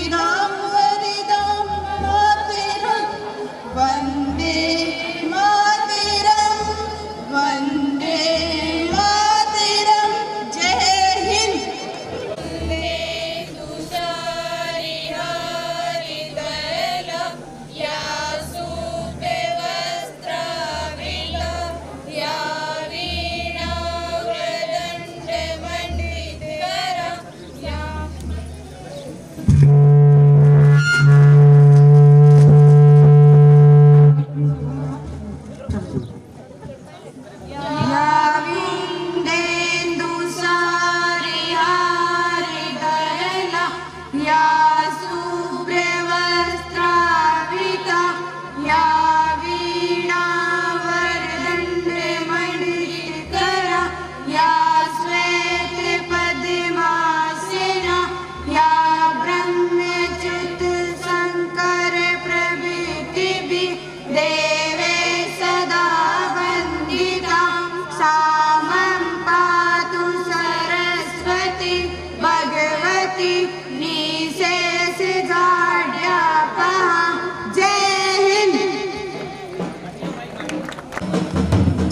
वरिदां वरिदां मातरं वन्दे मातरं वन्दे मातरं जय हिंद।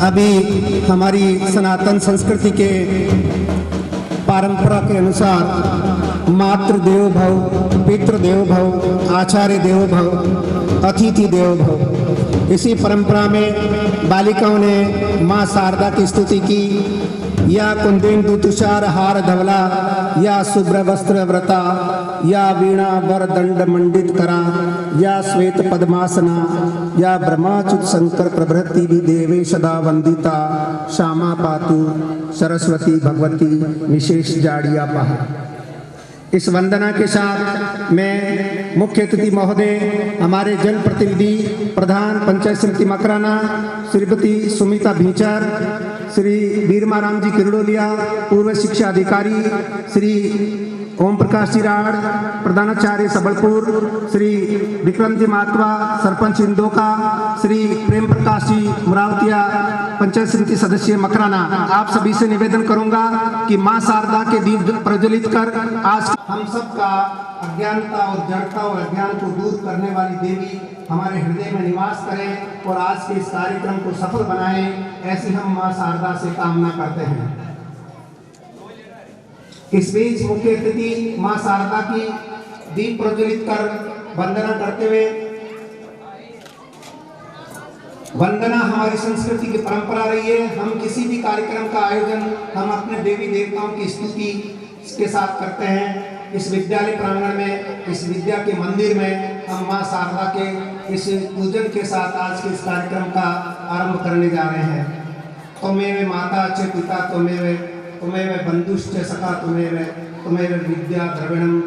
अभी हमारी सनातन संस्कृति के परंपरा के अनुसार मातृ देवो भव, पितृ देवो भव, आचार्य देवो भव, अतिथि देवो भव। इसी परंपरा में बालिकाओं ने माँ शारदा की स्तुति की। या कुंदेन्दु तुषार हार धवला, या शुभ्र वस्त्र व्रता, या वीणा वर दंड मंडित करा, या श्वेत पद्मासना, या ब्रह्माच्युत शंकर प्रभृति भी देवे सदा वंदिता, श्यामा पातु सरस्वती भगवती विशेष जाड़िया पहा। इस वंदना के साथ मैं मुख्य अतिथि महोदय, हमारे जनप्रतिनिधि प्रधान पंचायत समिति मकराना श्रीमती सुमिता भीचर, श्री वीरमाराम जी किरडोलिया पूर्व शिक्षा अधिकारी, श्री ओम प्रकाश जी राड़ प्रधानाचार्य सबलपुर, श्री विक्रम जी मातवा सरपंच इंदोका, श्री प्रेम प्रकाश जी मुरावतिया पंचायत समिति सदस्य मकराना। आप सभी से निवेदन करूंगा कि मां शारदा के दीप प्रज्वलित कर आज हम सबका अज्ञानता और जड़ता और अज्ञान को दूर करने वाली देवी हमारे हृदय में निवास करें और आज के इस कार्यक्रम को सफल बनाएं, ऐसी हम मां शारदा से कामना करते हैं। इस बीच मुख्य अतिथि मां शारदा की दीप प्रज्वलित कर वंदना करते हुए, वंदना हमारी संस्कृति की परंपरा रही है। हम किसी भी कार्यक्रम का आयोजन हम अपने देवी देवताओं की स्तुति के साथ करते हैं। इस विद्यालय प्रांगण में, इस विद्या के मंदिर में हम मां शारदा के इस पूजन के साथ आज के इस कार्यक्रम का आरंभ करने जा रहे हैं। त्वमेव माता च पिता त्वमेव बंधुश्च सखा त्वमेव विद्या द्रविणम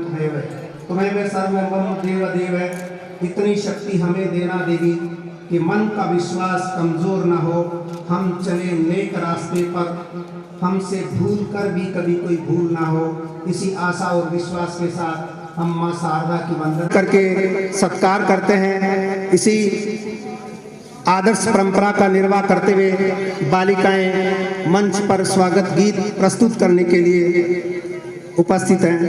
त्वमेव सर्वं देव देव। इतनी शक्ति हमें देना देवी कि मन का विश्वास कमजोर न हो, हम चले नेक रास्ते पर, हमसे भूल कर भी कभी कोई भूल ना हो। इसी आशा और विश्वास के साथ हम मां शारदा की वंदना करके सत्कार करते हैं। इसी आदर्श परंपरा का निर्वाह करते हुए बालिकाएं मंच पर स्वागत गीत प्रस्तुत करने के लिए उपस्थित हैं।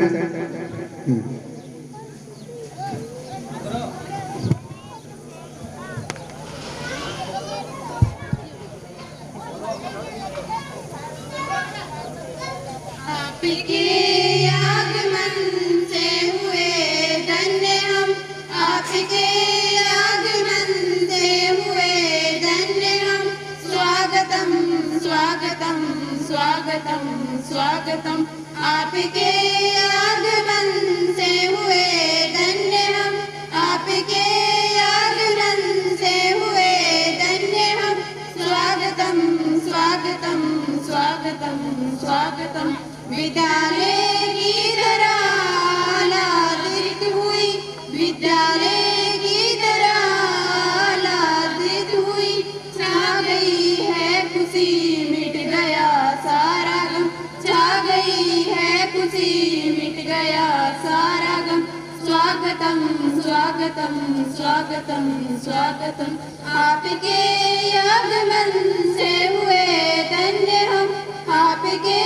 आपके आगमन से हुए धन्य हम, आपके आगमन से हुए धन्य हम। स्वागतम स्वागतम स्वागतम स्वागतम, आपके आगमन से हुए धन्य हम, आपके आगमन से हुए धन्य हम। स्वागतम स्वागतम स्वागतम स्वागतम। विद्यालय की धरा लादित हुई, विद्यालय की धरा लादित हुई। छा गई है खुशी मिट गया सारा गम, छा गई है खुशी मिट गया सारा गम। स्वागतम स्वागतम स्वागतम स्वागतम, आपके आगमन से हुए धन्य हम, आपके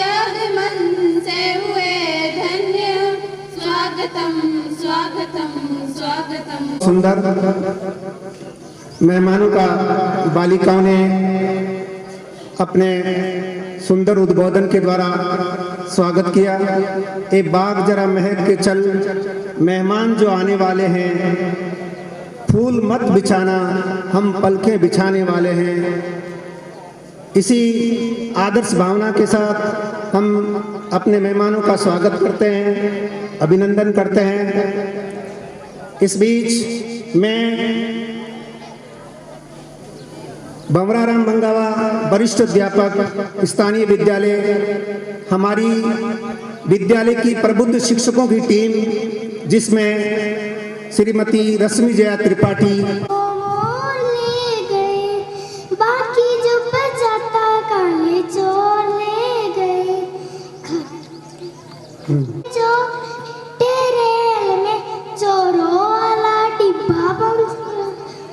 आगमन से हुए धन्य हम। स्वागतम स्वागतम स्वागतम स्वागतम। सुंदर मेहमानों का बालिकाओं ने अपने सुंदर उद्बोधन के द्वारा स्वागत किया। ए बाग जरा महक के चल, मेहमान जो आने वाले हैं, फूल मत बिछाना, हम पलकें बिछाने वाले हैं। इसी आदर्श भावना के साथ हम अपने मेहमानों का स्वागत करते हैं, अभिनंदन करते हैं। इस बीच मैं बमराराम मंगावा वरिष्ठ अध्यापक स्थानीय विद्यालय, हमारी विद्यालय की प्रबुद्ध शिक्षकों की टीम जिसमें श्रीमती रश्मि जया त्रिपाठी, ले गए बाकी जो बचाता काले चोर ले गए, जो टेरेल में चोरों वाला डिब्बा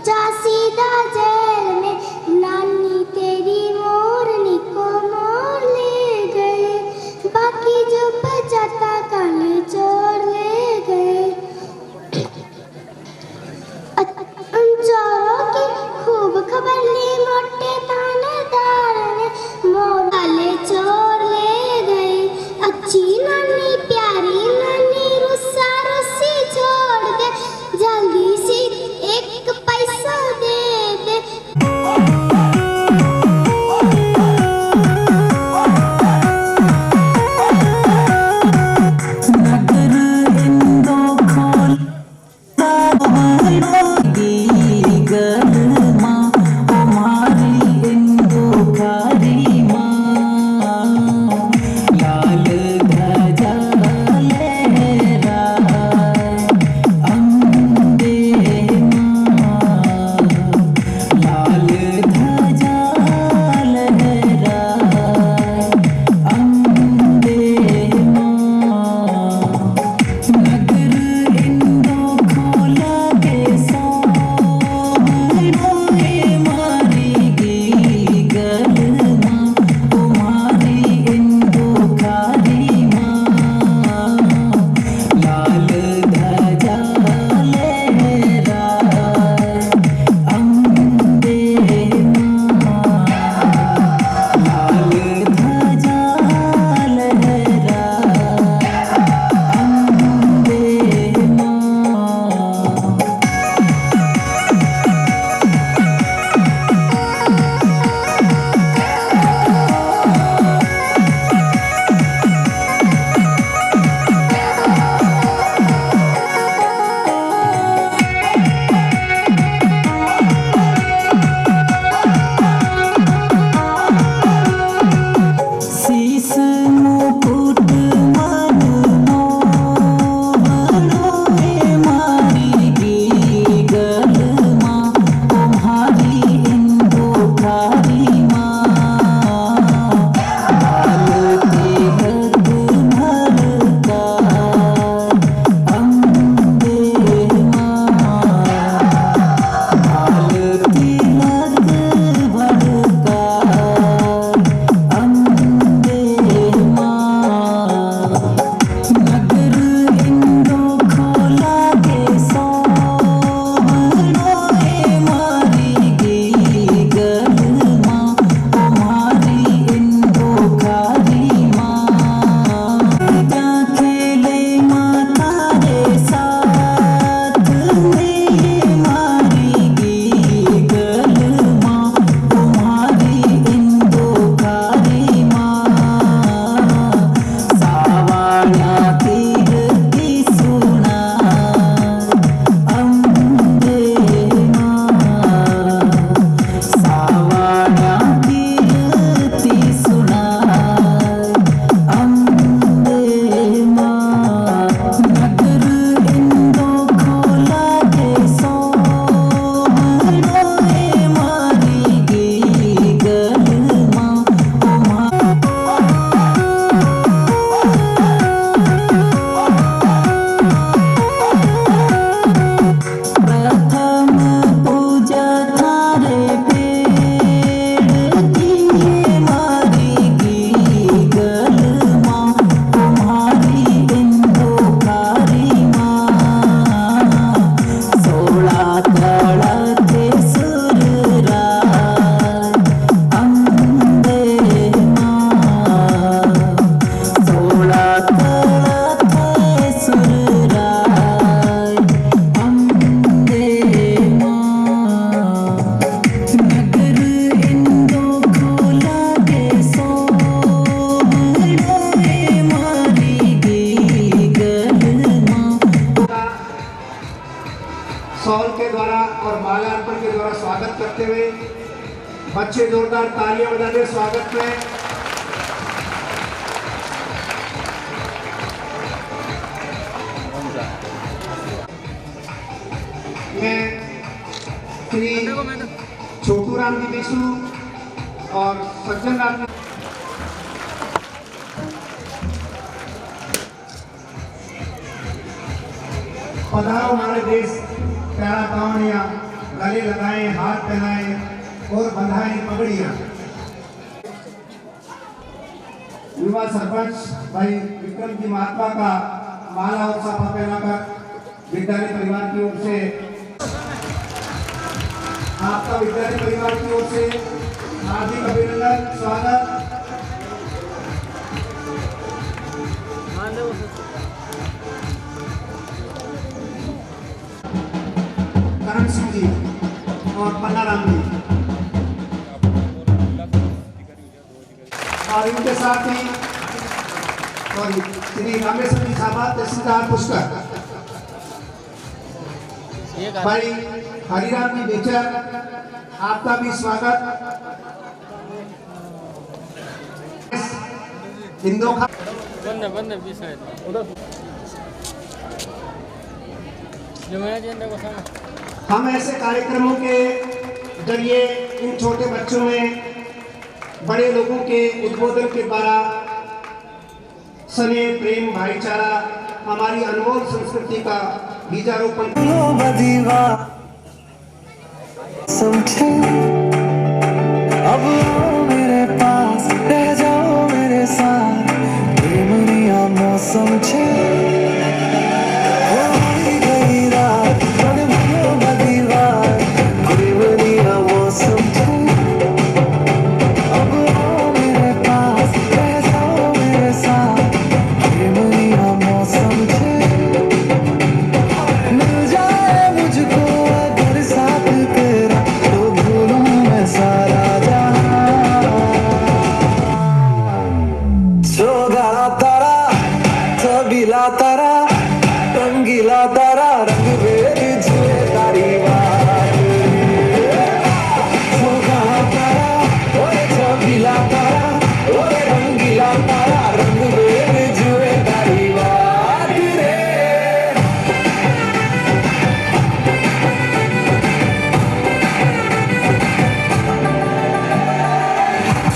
जा सीधा जेल में, नानी तेरी मोरनी को मोर ले गए, बाकी जो बचाता काले चोर ले गए। चोरों की खूब खबर ली मोटे थानेदार ने, मोर काले चोर ले गए, अच्छी नानी प्यारी शॉल के द्वारा और माल्यार्पण के द्वारा स्वागत करते हुए बच्चे जोरदार तालियां बजाते स्वागत में। मैं श्री छोटू राम जी विष्णु और सज्जन राम पधारो हमारे देश प्यारा कावड़िया, गले लगाए, हाथ पहनाए और बंधाए पगड़ियां। युवा सरपंच भाई विक्रम जी महात्मा का माला और साफा पहनाकर विद्यालय परिवार की ओर से आपका विद्यालय परिवार की ओर से हार्दिक अभिनंदन, स्वागत। करण सिंह जी और पन्नाराम जी और इनके साथ ही और श्री रामेश्वर जी साहब तहसीलदार पुष्कर, भाई हरिराम जी बेचर, आपका भी स्वागत। इंदोखा हम ऐसे कार्यक्रमों के जरिए इन छोटे बच्चों में बड़े लोगों के उद्बोधन के द्वारा स्नेह, प्रेम, भाईचारा, हमारी अनमोल संस्कृति का बीजारोपण। अब आओ मेरे पास, रह जाओ मेरे साथ, प्रेमनिया मौसम छे। तारा रंगीला तारा रंग बेर जुए तारी बात तारा ओए छबीला तारा ओए रंगीला तारा रंग बेर जुए तारी बात रे।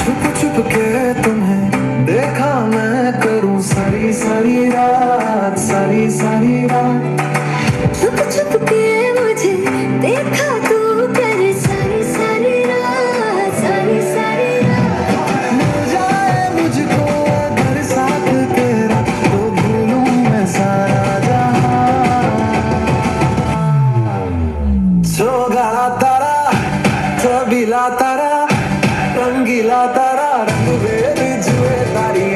छुप छुप के तुम्हें देखा मैं करूं सारी सारी रात, सारी सारी रात। छुप छुप के मुझे देखा तू कर सारी सारी रात, सारी सारी रात। मिल जाए मुझको अगर साथ तेरा तो भूलूं मैं सारा जहां। सोगा तारा छबीला तारा रंगीला तारा रंग बेर जुए तारी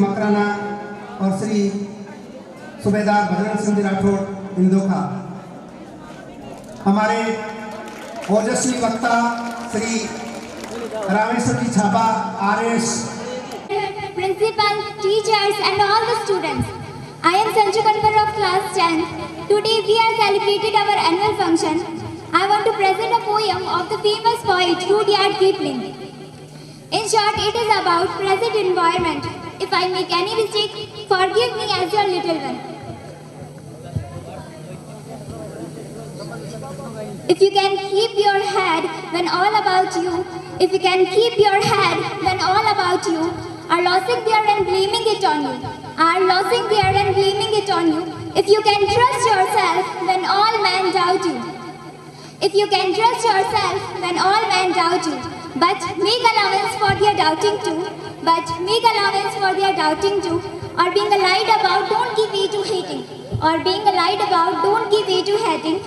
मकराना और श्री सूबेदार भद्रन सिंह राठौड़ इंदोखा, हमारे ओजस्वी वक्ता श्री रामेश्वर जी छापा RS, Principal, teachers and all the students. I am Sanju Kanwar of class 10. Today we are celebrating our annual function. I want to present a poem of the famous poet Rudyard Kipling. In short, it is about present environment. If I make any mistake, forgive me as your little one. If you can keep your head when all about you, if you can keep your head when all about you are losing there and blaming it on you, are losing there and blaming it on you, if you can trust yourself when all men doubt you, if you can trust yourself when all men doubt you, but make allowance for their doubting too, but make allowance for their doubting too, or being lied about, don't give way to hating, or being lied about, don't give way to hating,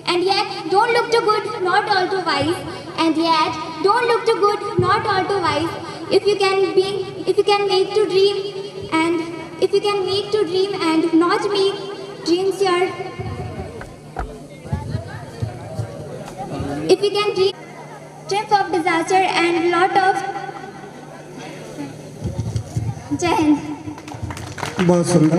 and yet don't look too good, not all too wise, and yet don't look too good, not all too wise. If you can make to dream, and if you can make to dream and not make dreams your, if you can dream trip of disaster and lot of Jai Hind. बहुत सुंदर।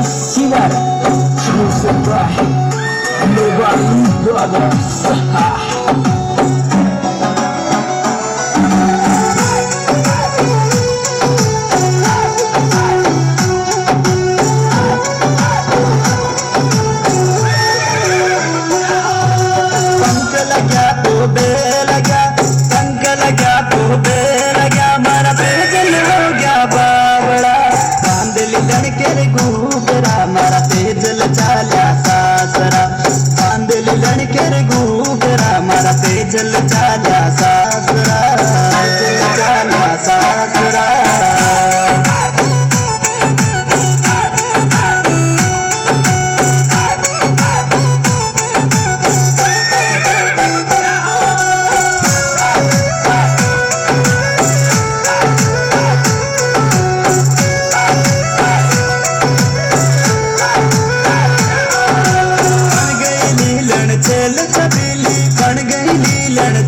sinar Semua berakhir Kembali berada चल चाला सासरा चल चाला सासरा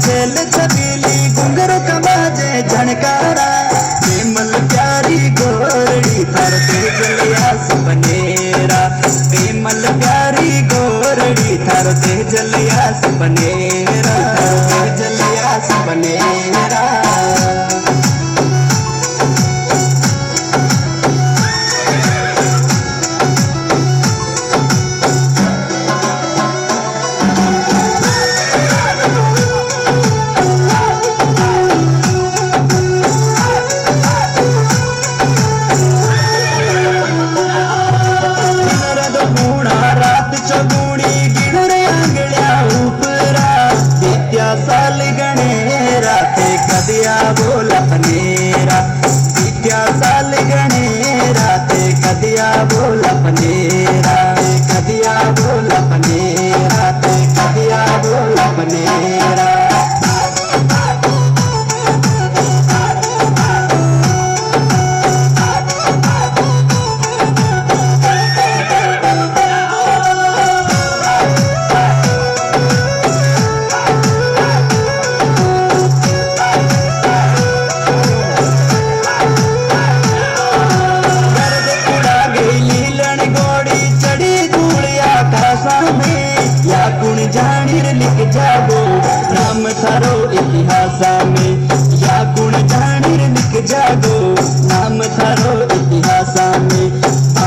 चल छबीली घुंघरू कमाजे झनकारा बेमल प्यारी गोरड़ी थर तेजलिया सुपनेरा बेमल प्यारी गोरड़ी थर तेजलिया सुपनेरा तेजलिया सुपनेरा साल गणेरा ते कदिया बोला पनेरा बीत्या साल गणेरा ते कदिया बोला पनेरा कदिया बोला पनेरा ते कदिया बोला पनेरा जानिर लिख जागो नाम थारो इतिहासा में या गुण जानिर लिख जागो नाम थारो इतिहासा में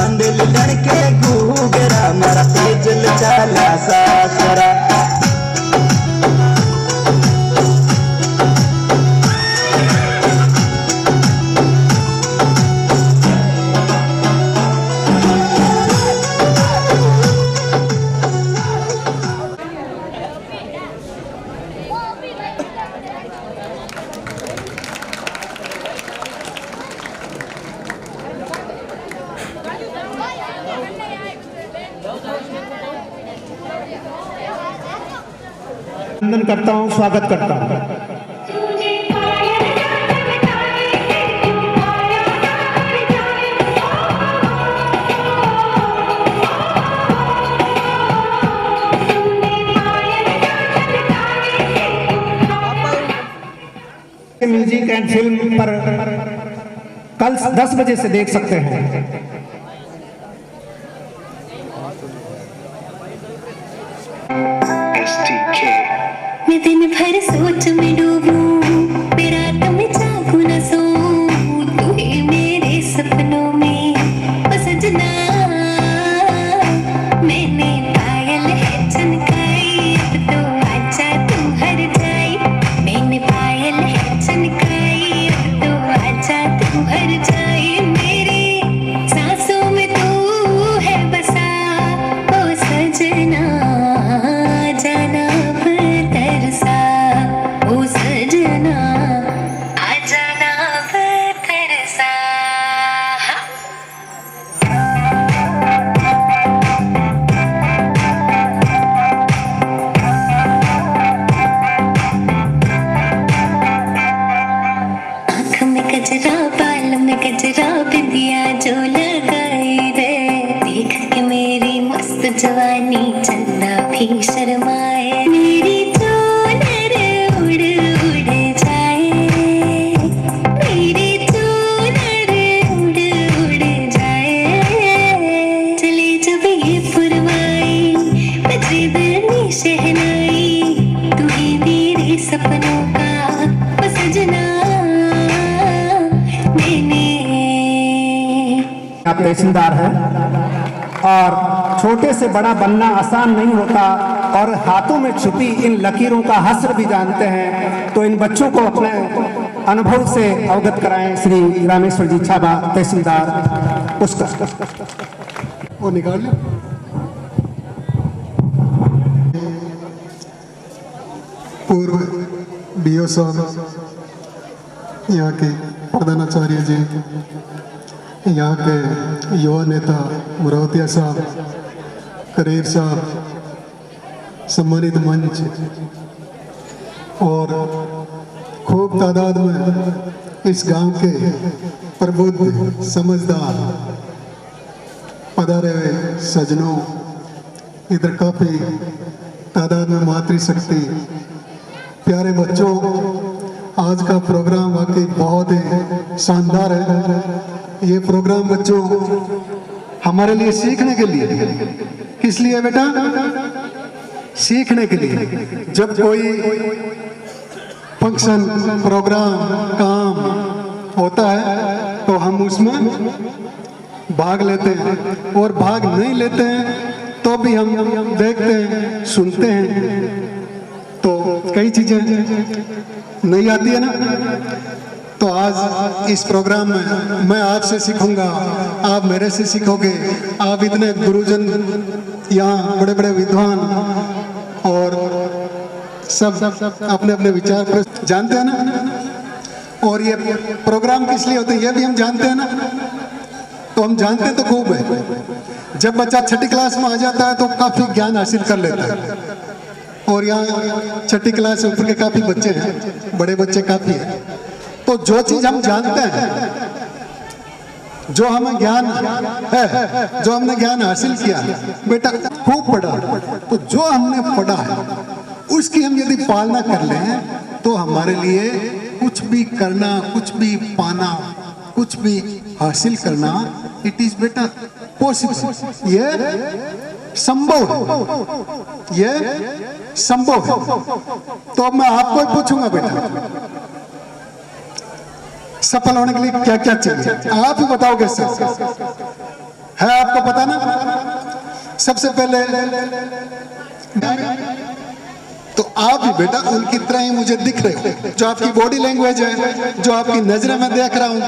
आंदल लड़के घूगरा मारा तेजल चाला सासरा वंदन करता हूँ, स्वागत करता हूँ। म्यूजिक एंड फिल्म पर कल 10 बजे से देख सकते हैं। मैं दिन भर सोच में डूबूं, फिर रात में जागू न सोऊं, तू ही मेरे सपनों में ओ सजना। मैंने पायल है चनकाई, अब तो आजा तू हर जाई। मैंने पायल है चनकाई, अब तो आजा तू हर जाई। मेरी सांसों में तू है बसा ओ सजना, जाना तरसा ओ सजना। आप तहसीलदार हैं और छोटे से बड़ा बनना आसान नहीं होता और हाथों में छुपी इन लकीरों का हस्र भी जानते हैं। तो इन बच्चों को अपने अनुभव से अवगत कराएं श्री रामेश्वर जी छाबा तहसीलदार। उसका वो निकाल लो। पूर्व बीओ साहब, यहाँ के प्रधानाचार्य जी, यहाँ के युवा नेता मुरावतिया साहब, करीर साहब, सम्मानित मंच और खूब तादाद में इस गांव के प्रबुद्ध समझदार पधारे हुए सज्जनों, इधर काफी तादाद में मातृशक्ति, प्यारे बच्चों, आज का प्रोग्राम वाकई बहुत ही शानदार है। ये प्रोग्राम बच्चों हमारे लिए सीखने के लिए, किस लिए बेटा? सीखने के लिए। जब कोई फंक्शन, प्रोग्राम, काम होता है तो हम उसमें भाग लेते हैं और भाग नहीं लेते हैं तो भी हम देखते हैं, सुनते हैं, तो कई चीजें नहीं आती है ना। तो आज इस प्रोग्राम में मैं आपसे सीखूंगा, आप मेरे से सीखोगे। आप इतने गुरुजन, यहाँ बड़े बड़े विद्वान और सब अपने अपने विचार जानते हैं ना। और ये प्रोग्राम किस लिए होते हैं ये भी हम जानते हैं ना। तो हम जानते तो खूब है। जब बच्चा छठी क्लास में आ जाता है तो काफी ज्ञान हासिल कर लेता है। और यहाँ छठी क्लास से ऊपर के काफी बच्चे हैं, बड़े बच्चे काफी हैं। तो जो चीज हम जानते हैं, जो हमें ज्ञान है, जो हमने ज्ञान हासिल किया बेटा, खूब पढ़ा, तो जो हमने पढ़ा है उसकी हम यदि पालना कर लें तो हमारे लिए कुछ भी करना, कुछ भी पाना, कुछ भी हासिल करना, इट इज बेटा पॉसिबल। ये संभव है, ये संभव है। तो अब मैं आपको ही पूछूंगा बेटा, सफल होने के लिए क्या क्या चाहिए? आप ही बताओगे सर, है आपको पता ना? सबसे पहले तो आप ही बेटा उनकी तरह ही मुझे दिख रहे हो। जो आपकी बॉडी लैंग्वेज है, जो आपकी नजरें मैं देख रहा हूं,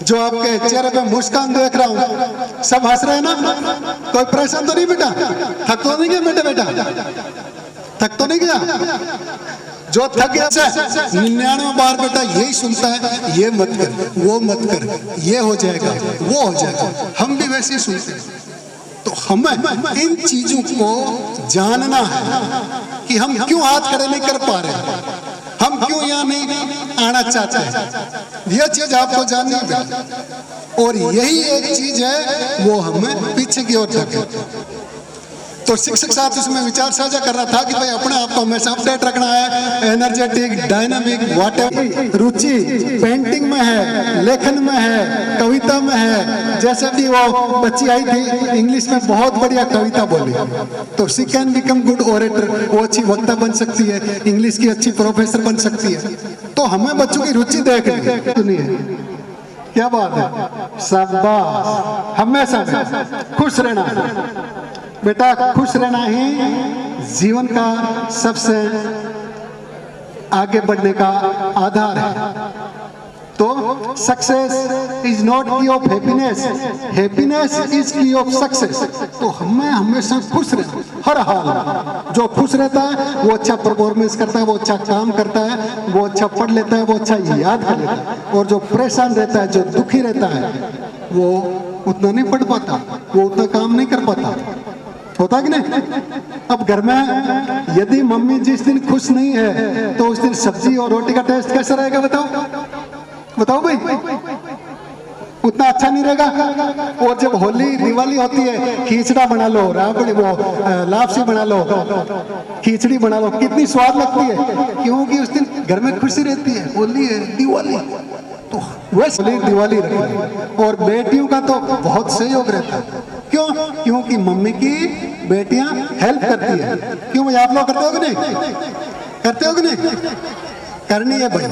जो आपके चेहरे पे मुस्कान देख रहा हूं, सब हंस रहे हैं ना? कोई परेशान तो नहीं बेटा? थक तो नहीं गया बेटा? थक तो नहीं गया? जो थक गया 99 बार बेटा यही सुनता है, ये मत कर, वो मत कर, ये हो जाएगा, वो हो जाएगा। हम भी वैसे ही सुनते हैं। तो हमें इन चीजों को जानना है कि हम क्यों हाथ खड़े नहीं कर पा रहे, हम क्यों यहाँ नहीं आना चाहते हैं। यह चीज आपको जाननी है और यही एक चीज है वो हमें पीछे की ओर धकेलती। तो शिक्षक साहब इसमें विचार साझा कर रहा था कि भाई अपने आप को हमेशा अपडेट रखना है, एनर्जेटिक, डायनामिक, व्हाटएवर। रुचि पेंटिंग में है, लेखन में है, कविता में है। जैसे भी वो बच्ची आई थी, इंग्लिश में बहुत बढ़िया कविता बोली, तो she can become good orator. वो अच्छी वक्ता बन सकती है, इंग्लिश की अच्छी प्रोफेसर बन सकती है। तो हमें बच्चों की रुचि देखनी है। क्या बात है, शाबाश। हमेशा खुश रहना बेटा, खुश रहना ही जीवन का सबसे आगे बढ़ने का आधार है। तो सक्सेस इज नॉट की ऑफ हैप्पीनेस, हैप्पीनेस इज की ऑफ सक्सेस। तो हमें हमेशा खुश रहना हर हाल। जो खुश रहता है वो अच्छा परफॉर्मेंस करता है, वो अच्छा काम करता है, वो अच्छा पढ़ लेता है, वो अच्छा याद कर लेता है। और जो परेशान रहता है, जो दुखी रहता है, वो उतना नहीं पढ़ पाता, वो उतना काम नहीं कर पाता। होता कि नहीं? अब घर में यदि मम्मी जिस दिन खुश नहीं है तो उस दिन सब्जी और रोटी का टेस्ट कैसा रहेगा? बताओ भाई, उतना अच्छा नहीं रहेगा। और जब होली दिवाली होती है, खिचड़ा बना लो, राबड़ी वो लापसी बना लो, खिचड़ी बना लो, कितनी स्वाद लगती है, क्योंकि उस दिन घर में खुशी रहती है। होली है, दिवाली, तो वैसे होली दिवाली रखी। और बेटियों का तो बहुत सहयोग रहता है। क्यों? क्योंकि मम्मी की बेटियां हेल्प करती है। क्यों भाई, आप लोग करते हो कि नहीं? करते हो कि नहीं? करनी है भाई।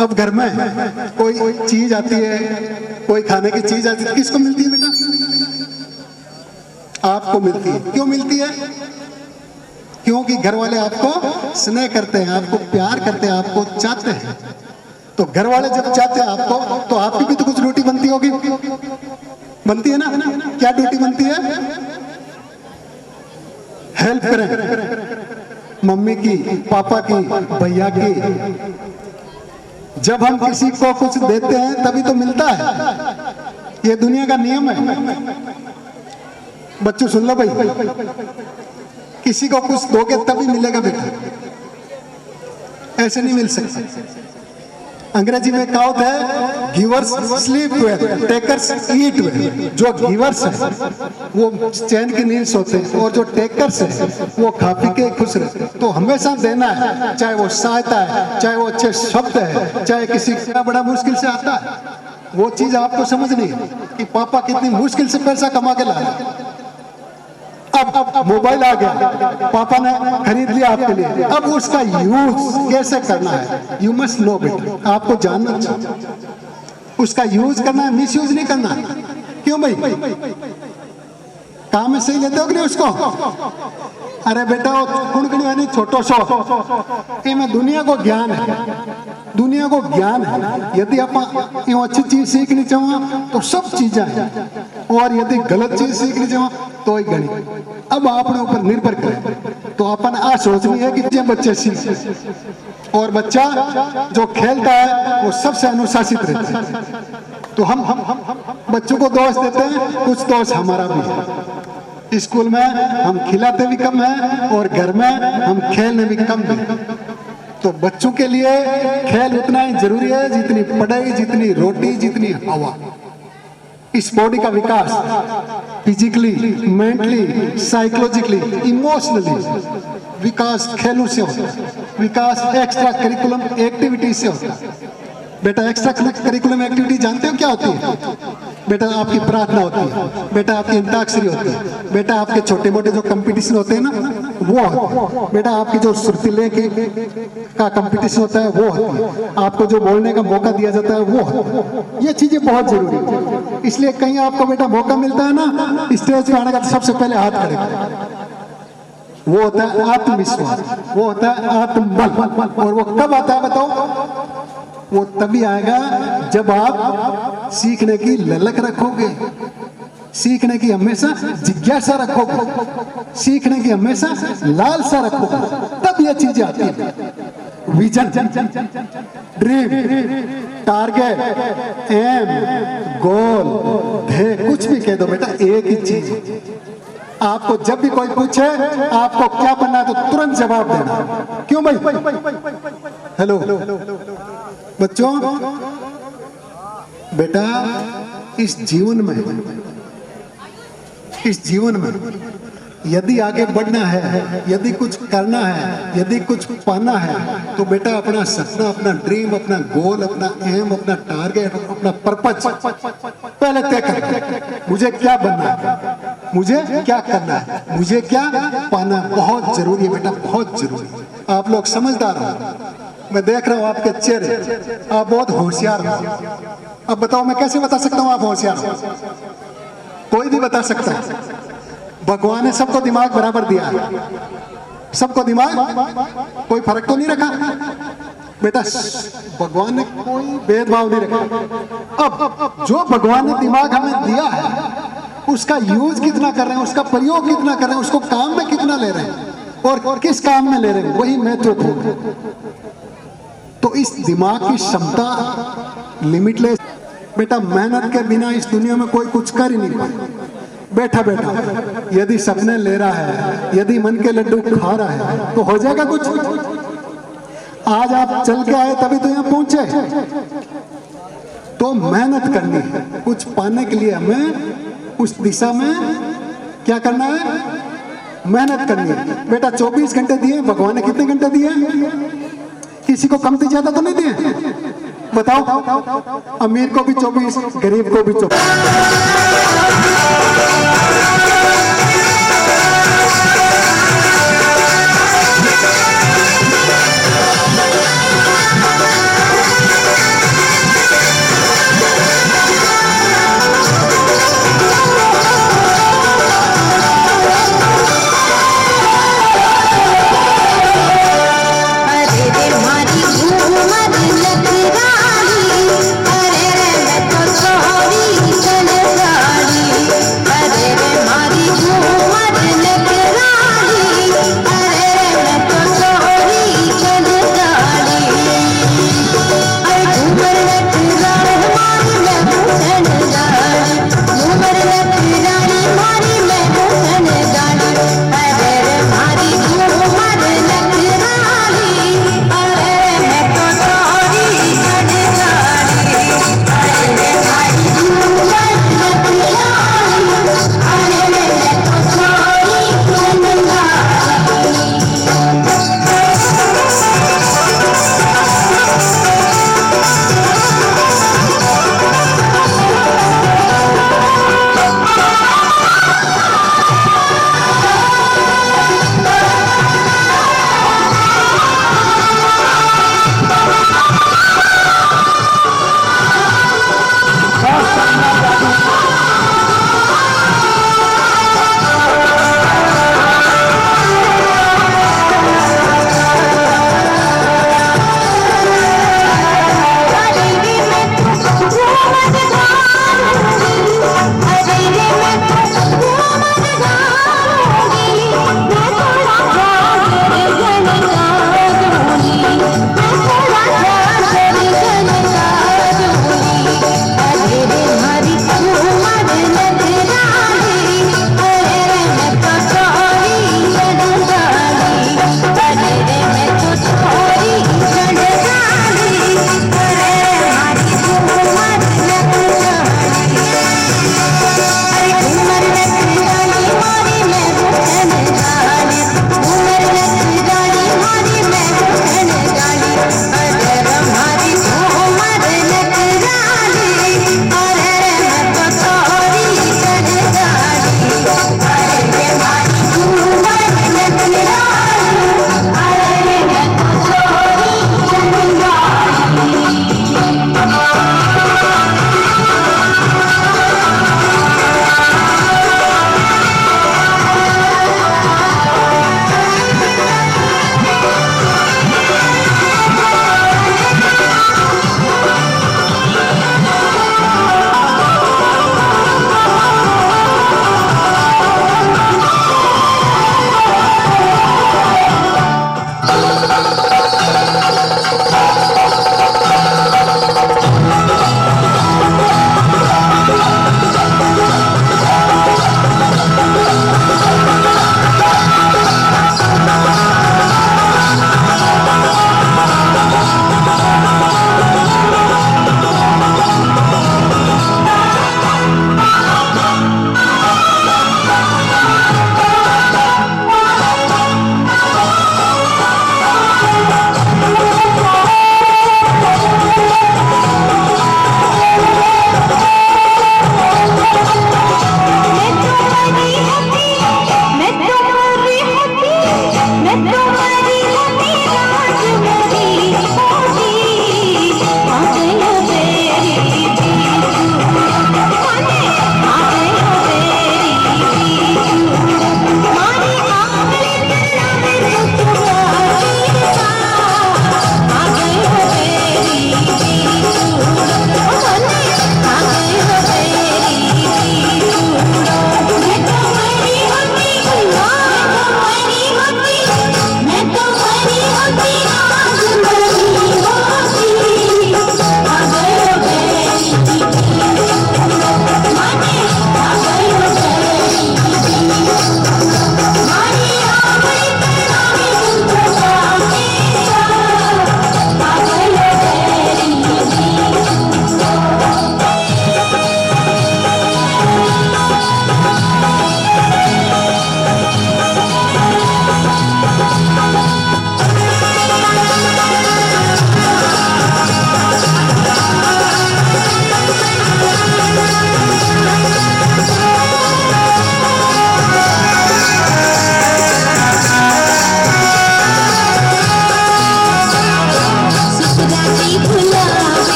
अब घर में कोई चीज आती है, कोई खाने की चीज आती है, किसको मिलती है बेटा? आपको मिलती है। क्यों मिलती है? क्योंकि घर वाले आपको स्नेह करते हैं, आपको प्यार करते हैं, आपको चाहते हैं। तो घर वाले जब चाहते हैं आपको, तो आपकी भी तो कुछ ड्यूटी बनती होगी, बनती है ना? क्या ड्यूटी बनती है? हेल्प करें मम्मी की, पापा की, भैया की। जब हम किसी को कुछ देते हैं तभी तो मिलता है, ये दुनिया का नियम है। बच्चों सुन लो भाई, किसी को कुछ दोगे तभी मिलेगा बेटा, ऐसे नहीं मिल सकता। अंग्रेजी में कहावत है, गिवर्स स्लीप वेल, टेकर्स ईट वेल। जो गिवर्स है वो चैन की नींद सोते हैं, और जो टेकर्स है वो खा पी के खुश रहते हैं। तो हमेशा देना है, चाहे वो सहायता है, चाहे वो अच्छे शब्द है, चाहे किसी का बड़ा मुश्किल से आता है, वो चीज आपको समझनी है कि पापा कितनी मुश्किल से पैसा कमा के लाए। अब मोबाइल आ गया, पापा ने खरीद लिया आपके लिए, अब उसका यूज कैसे करना है, यू मस्ट नो बेटा, आपको जानना चाहिए। उसका यूज करना है, मिस यूज नहीं करना है। क्यों भाई? काम में सही लेते हो कि नहीं उसको? अरे बेटा वो कुणकुण है नहीं, छोटो सो ये में दुनिया को ज्ञान है, दुनिया को ज्ञान है। यदि आप यूं अच्छी चीज सीखनी चाहो तो सब चीजें हैं, और यदि गलत चीज सीखनी चाहो तो ही गणित। अब आपने ऊपर निर्भर करे, तो अपन आ सोचनी है कि ये बच्चे सीख, और बच्चा जो खेलता है वो सबसे अनुशासित रहता है। तो हम बच्चों को दोष देते हैं, कुछ दोष हमारा भी है। स्कूल में हम खिलाते भी कम है, और घर में हम खेलने भी कम है। तो बच्चों के लिए खेल उतना ही जरूरी है जितनी पढ़ाई, जितनी रोटी, जितनी हवा। इस बॉडी का विकास फिजिकली, मेंटली, साइकोलॉजिकली, इमोशनली विकास खेलों से होता है, विकास एक्स्ट्रा करिकुलम एक्टिविटी से होता है। बेटा एक्स्ट्रा करिकुलम एक्टिविटी जानते हो क्या होती है? बेटा आपकी प्रार्थना होती है, बेटा आपकी अंताक्षरी होती है, बेटा आपके छोटे मोटे जो कंपटीशन होते हैं ना वो होते हैं, बेटा आपकी जो सुरतीले का कंपटीशन होता है वो होती है, आपको जो बोलने का मौका दिया जाता है वो होता है। ये चीजें बहुत जरूरी है। इसलिए कहीं आपको बेटा मौका मिलता है ना स्टेज पे आने का, तो सबसे पहले हाथ खड़े करो। वो होता है आत्मविश्वास, वो होता है आत्मबल। और वो कब आता है बताओ? वो तभी आएगा जब आप सीखने की ललक रखोगे, सीखने की हमेशा जिज्ञासा रखोगे, सीखने की हमेशा लालसा रखोगे, तब ये चीजें आती हैं। विजन, ड्रीम, टारगेट, एम, गोल, ध्येय, कुछ भी कह दो बेटा, एक ही चीज है। आपको जब भी कोई पूछे आपको क्या बनना है तो तुरंत जवाब देना। क्यों भाई? हेलो बच्चों, बेटा इस जीवन में यदि आगे बढ़ना है, यदि कुछ करना है, यदि कुछ पाना है, तो बेटा अपना सपना, अपना ड्रीम, अपना गोल, अपना एम, अपना टारगेट, अपना पर्पस पहले तय कर। मुझे क्या बनना है, मुझे क्या करना है, मुझे क्या पाना, बहुत जरूरी है बेटा, बहुत जरूरी। आप लोग समझदार हो, मैं देख रहा हूं आपके चेहरे, आप बहुत होशियार हो। अब बताओ मैं कैसे बता सकता हूं आप होशियार हो? कोई भी बता सकता है। भगवान ने सबको दिमाग बराबर दिया है, सबको दिमाग, कोई फर्क तो नहीं रखा बेटा। भगवान ने कोई भेदभाव नहीं रखा। अब जो भगवान ने दिमाग हमें दिया है उसका यूज कितना कर रहे हैं, उसका प्रयोग कितना कर रहे हैं, उसको काम में कितना ले रहे हैं और किस काम में ले रहे हैं, वही महत्वपूर्ण है। तो इस दिमाग की क्षमता लिमिटलेस। बेटा मेहनत के बिना इस दुनिया में कोई कुछ कर ही नहीं पाए। बैठा बैठा यदि सपने ले रहा है, यदि मन के लड्डू खा रहा है तो हो जाएगा कुछ। आज आप चल के आए तभी तो यहाँ पहुंचे। तो मेहनत करनी है, कुछ पाने के लिए हमें उस दिशा में क्या करना है, मेहनत करनी है। बेटा 24 घंटे दिए, भगवान ने कितने घंटे दिए? किसी को कम ज्यादा तो नहीं दिए? बताओ, अमीर को भी 24, गरीब को भी 24।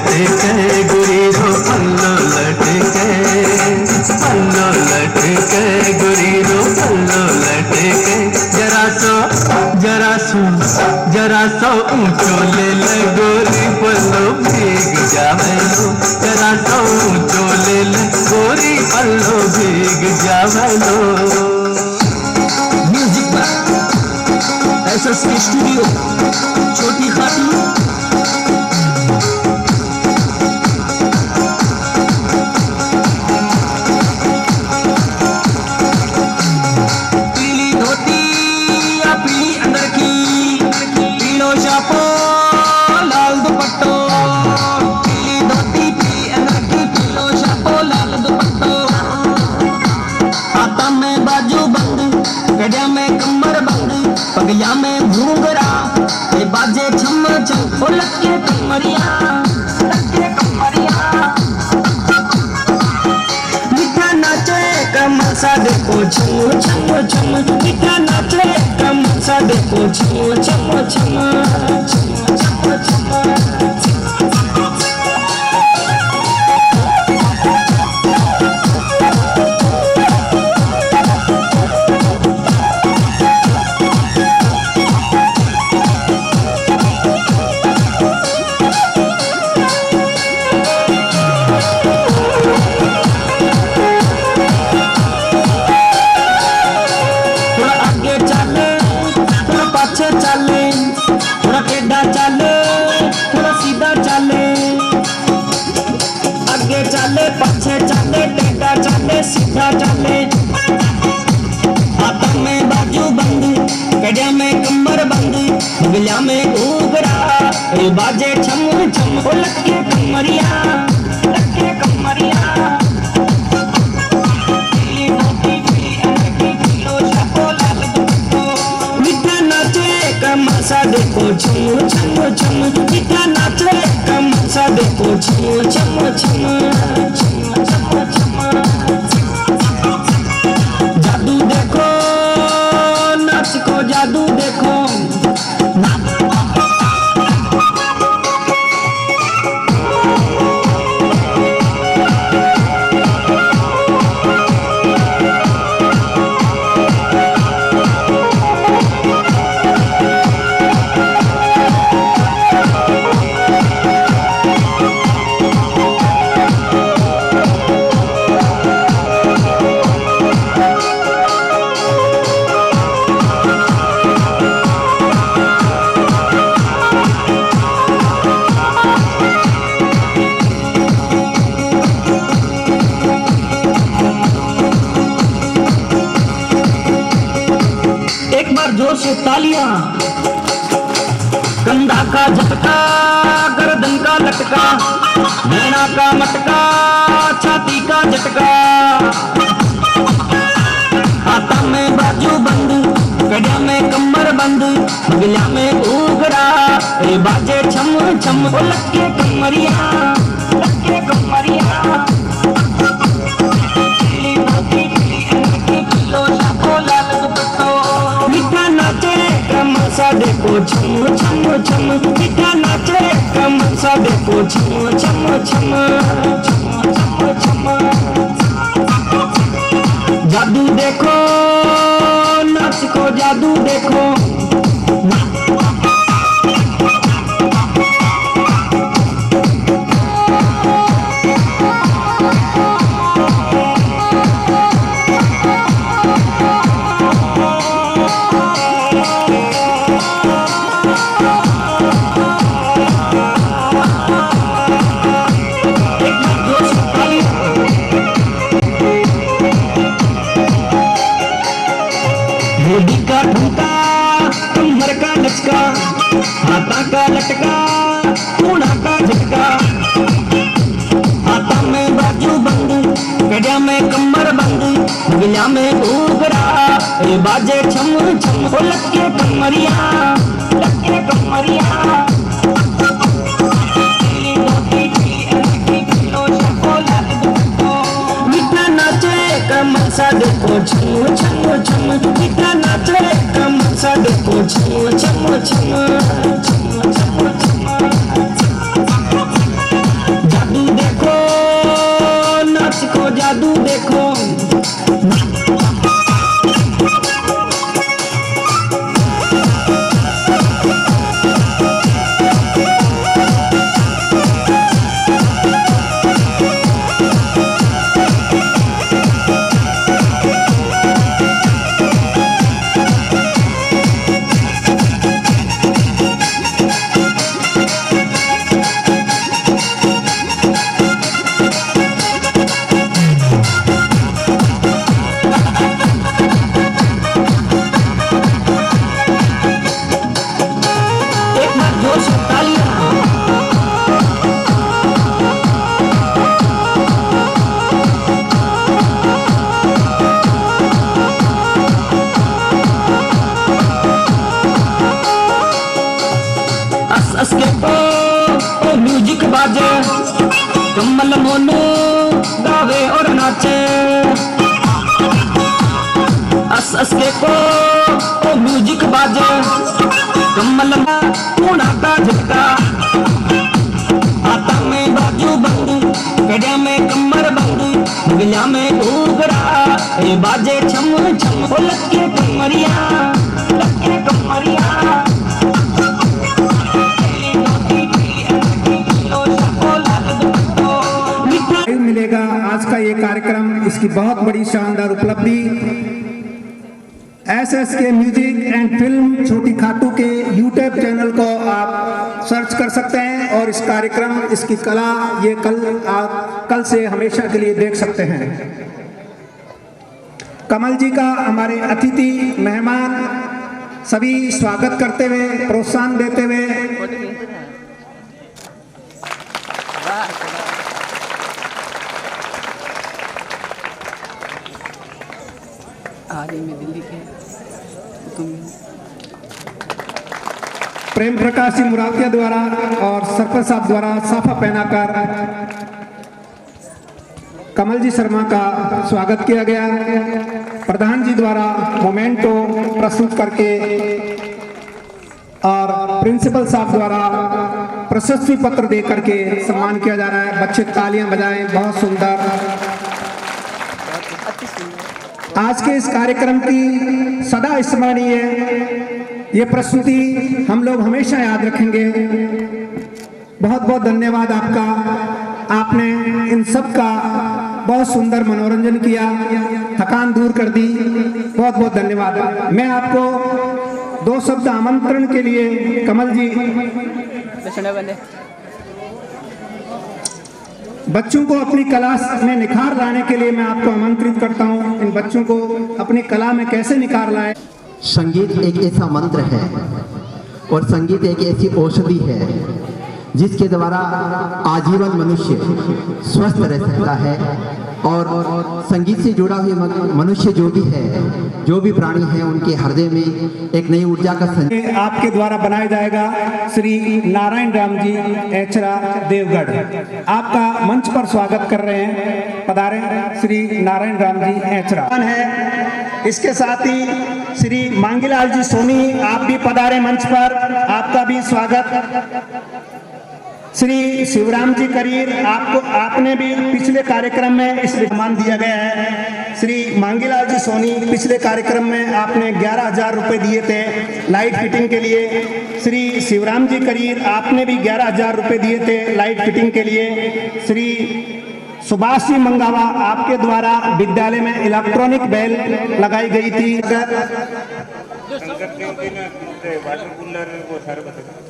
लटके गुरी रो पल्लो लटके गुरी रो पल्लो लटके जरा सो ऊंचो ले ले गोरी पल्लो भीग जावेलो जरा सो ऊंचो ले ले गोरी पल्लो भीग जावेलो। म्यूजिक बाय एसएसके स्टूडियो छोटी खाटू। पीली धोती या पीली अंदर की, पीलो शापो लाल दुपट्टो, पीली धोती पीली अंदर की, पीलो शापो लाल दुपट्टो। हाथा में बाजू बंद, गड़िया में कमर बंद, पगलिया में घूंघरा, ये बाजे छम छम ओ लटके कमरिया, लटके कमरिया। मीठा नाचे कमर सा देखो छम छम छम, मीठा नाचे कमर सा देखो छम छम छम छम छम छम। पीछे चले टेढ़ा चले सीधा चले, हाथों में बाजू बंद, कड़िया में कमर बंद, बगलिया में घूंघरा, ये बाजे छम छम ओ लटके कमरिया, लटके कमरिया। मीठा नाचे कमर सा देखो छम छम छम, मीठा नाचे कमर सा देखो छम छम छम छम छम। जादू देखो नाच को जादू देखो, जोर से तालियां। कंधा का झटका, गर्दन का लटका, नैना का मटका, छाती का झटका। हाथा में बाजू बंद, कड़िया में कमर बंद, बगलिया में घूंघरा, ये बाजे छम छम ओ लटके कमरिया, लटके कमरिया। देखो छम छम छम, मीठा नाचे कमर सा देखो छम छम छम छम छम छम। जादू देखो नाच को जादू देखो, बॉडी का ठुमका, कमर का लचका, हाथा का लटका, कोना का झटका। हाथा में बाजू बंद, कड़िया में कमर बंद, बगलिया में घूंघरा, ये बाजे छम छम ओ लटके कमरिया, लटके कमरिया। मीठा नाचे कमर सा देखो छम छम छम, मीठा नाचे कमर सा देखो छम छम छम छम छम छम। जादू देखो। म्यूजिक बाजे, कमल मोनू गावे और नाचे। अस के को म्यूजिक बाजे, कमल मोना का झटका। आता में बाजू बंदू, गड़िया में कमर बंदू, गलिया में घूघरा, ये बाजे छम छम। लटके कमरिया, लटके कमरिया। मिलेगा आज का ये कार्यक्रम, इसकी बहुत बड़ी शानदार उपलब्धि। एसएसके म्यूजिक एंड फिल्म छोटी खाटू के यूट्यूब चैनल को आप सर्च कर सकते हैं और इस कार्यक्रम, इसकी कला ये आप कल से हमेशा के लिए देख सकते हैं। कमल जी का हमारे अतिथि मेहमान सभी स्वागत करते हुए, प्रोत्साहन देते हुए प्रेम प्रकाश जी मुरातिया द्वारा और सरपंच साहब द्वारा साफा पहनाकर कमल जी शर्मा का स्वागत किया गया। प्रधान जी द्वारा मोमेंटो प्रस्तुत करके और प्रिंसिपल साहब द्वारा प्रशस्ति पत्र दे करके सम्मान किया जा रहा है। बच्चे तालियां बजाएं, बहुत सुंदर। आज के इस कार्यक्रम की सदा स्मरणीय ये प्रस्तुति हम लोग हमेशा याद रखेंगे। बहुत बहुत धन्यवाद आपका, आपने इन सब का बहुत सुंदर मनोरंजन किया, थकान दूर कर दी। बहुत बहुत धन्यवाद। मैं आपको 2 शब्द आमंत्रण के लिए कमल जी, बच्चों को अपनी कला में निखार लाने के लिए मैं आपको आमंत्रित करता हूं। इन बच्चों को अपनी कला में कैसे निखार लाए। संगीत एक ऐसा मंत्र है और संगीत एक ऐसी औषधि है जिसके द्वारा आजीवन मनुष्य स्वस्थ रह सकता है। और संगीत से जुड़ा हुआ मनुष्य जो भी है, जो भी प्राणी है, उनके हृदय में एक नई ऊर्जा का संचार आपके द्वारा बनाया जाएगा। श्री नारायण राम जी एचरा देवगढ़, आपका मंच पर स्वागत कर रहे हैं। पधारे श्री नारायण राम जी एचरा है। इसके साथ ही श्री मांगीलाल जी सोनी, आप भी पधारे मंच पर, आपका भी स्वागत। श्री शिवराम जी करीर, आपने भी पिछले कार्यक्रम में इस सम्मान दिया गया है। श्री मांगीलाल जी सोनी, पिछले कार्यक्रम में आपने 11,000 रुपए दिए थे लाइट फिटिंग के लिए। श्री शिवराम जी करीर, आपने भी 11,000 रुपए दिए थे लाइट फिटिंग के लिए। श्री सुभाष जी मंगावा, आपके द्वारा विद्यालय में इलेक्ट्रॉनिक बेल लगाई गई थी।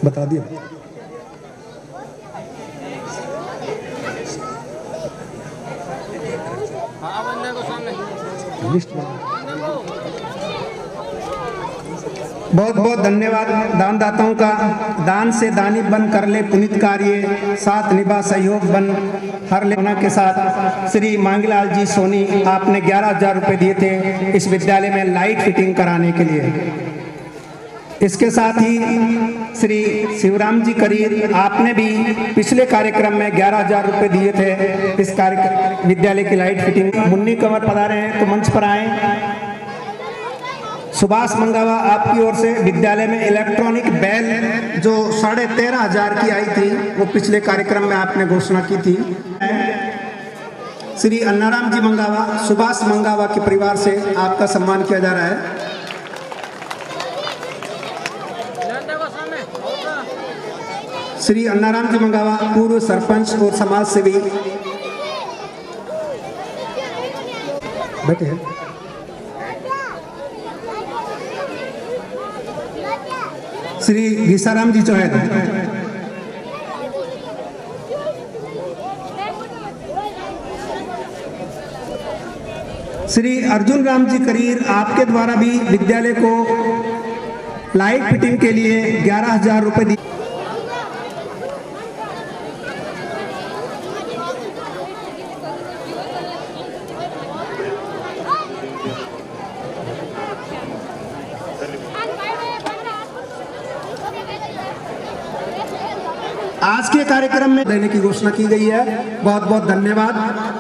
बता दिया। बहुत बहुत धन्यवाद दानदाताओं का। दान से दानी बन कर ले पुनित कार्य, साथ निभा सहयोग बन हर लेना के साथ श्री मांगीलाल जी सोनी, आपने 11,000 रुपए दिए थे इस विद्यालय में लाइट फिटिंग कराने के लिए। इसके साथ ही श्री शिवराम जी करीर, आपने भी पिछले कार्यक्रम में 11,000 रुपए दिए थे इस कार्यक्रम विद्यालय की लाइट फिटिंग। मुन्नी कंवर पधारे हैं तो मंच पर आए। सुभाष मंगावा, आपकी ओर से विद्यालय में इलेक्ट्रॉनिक बेल जो 13,500 की आई थी, वो पिछले कार्यक्रम में आपने घोषणा की थी। श्री अन्नाराम जी मंगावा, सुभाष मंगावा के परिवार से आपका सम्मान किया जा रहा है। श्री अन्नाराम जी मंगावा पूर्व सरपंच और समाज सेवी बैठे हैं। श्री घीसाराम जी चौहान, श्री अर्जुन राम जी करीर, आपके द्वारा भी विद्यालय को लाइट फिटिंग के लिए 11,000 रुपए दिए। आज के कार्यक्रम में देने की घोषणा की गई है। बहुत बहुत धन्यवाद।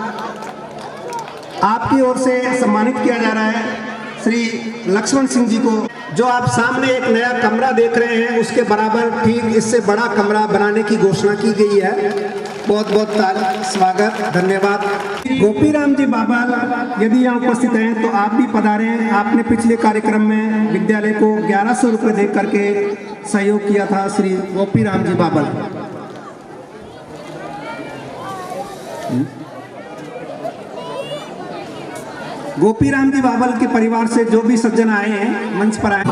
आपकी ओर से सम्मानित किया जा रहा है श्री लक्ष्मण सिंह जी को, जो आप सामने एक नया कमरा देख रहे हैं, उसके बराबर ठीक इससे बड़ा कमरा बनाने की घोषणा की गई है। बहुत बहुत स्वागत, धन्यवाद। गोपीराम जी बाबा यदि यहाँ उपस्थित हैं तो आप भी पधारें। आपने पिछले कार्यक्रम में विद्यालय को 1100 रुपये दे करके सहयोग किया था। श्री गोपीराम जी बाबा, गोपीराम जी बाबल के परिवार से जो भी सज्जन आए हैं मंच पर आए।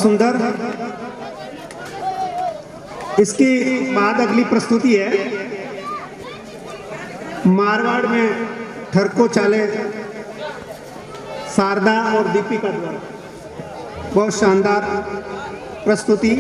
बहुत सुंदर। इसके बाद अगली प्रस्तुति है मारवाड़ में ठरको चाले, शारदा और दीपिका द्वारा। बहुत शानदार प्रस्तुति।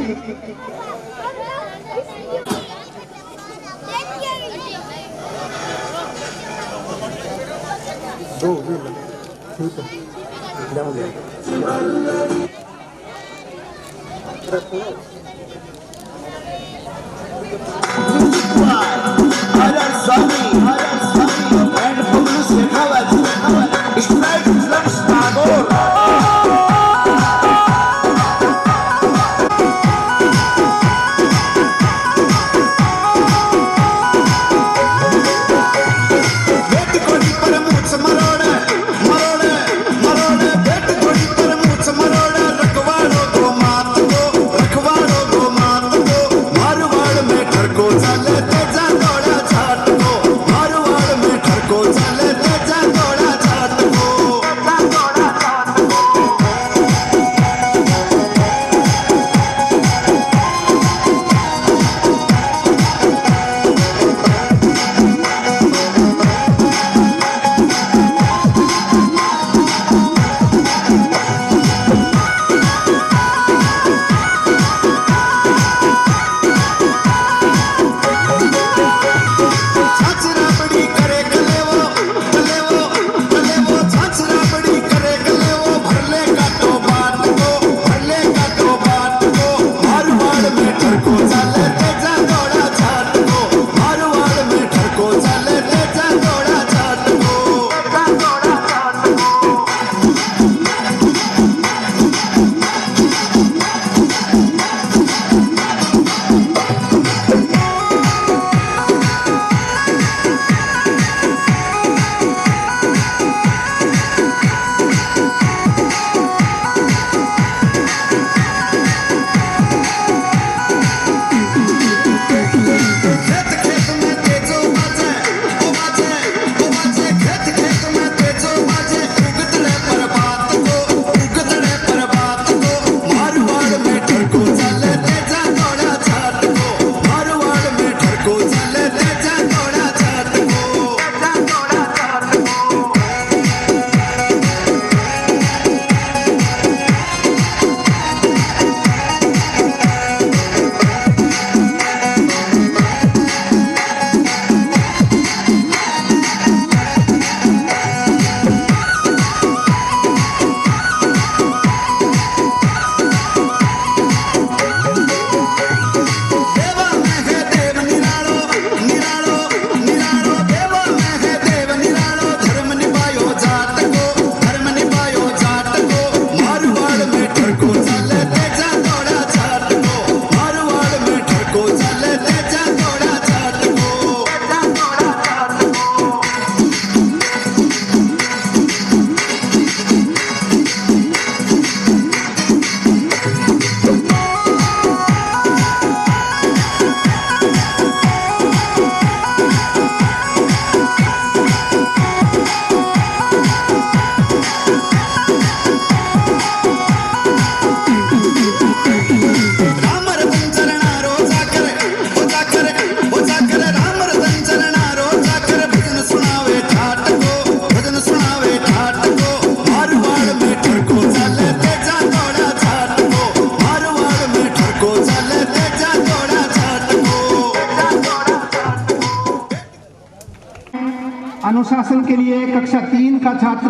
अनुशासन के लिए कक्षा 3 का छात्र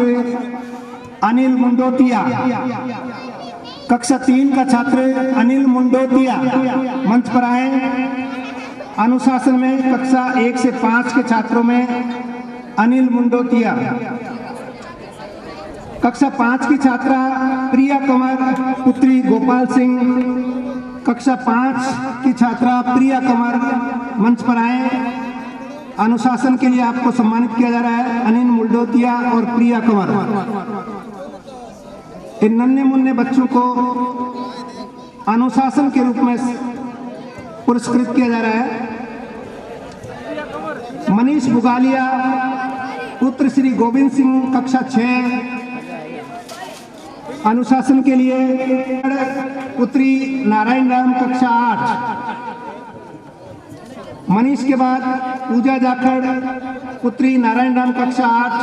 अनिल मुंडोतिया, कक्षा 3 का छात्र अनिल मुंडोतिया मंच पर आए। अनुशासन में कक्षा 1 से 5 के छात्रों में अनिल मुंडोतिया, कक्षा 5 की छात्रा प्रिया कंवर पुत्री गोपाल सिंह, कक्षा 5 की छात्रा प्रिया कंवर मंच पर आए। अनुशासन के लिए आपको सम्मानित किया जा रहा है अनिल मुंडोतिया और प्रिया कंवर। इन नन्हे मुन्ने बच्चों को अनुशासन के रूप में पुरस्कृत किया जा रहा है। मनीष बुगालिया पुत्र श्री गोविंद सिंह, कक्षा 6, अनुशासन के लिए पुत्री नारायण राम कक्षा 8। मनीष के बाद पूजा जाखड़ पुत्री नारायण राम कक्षा 8।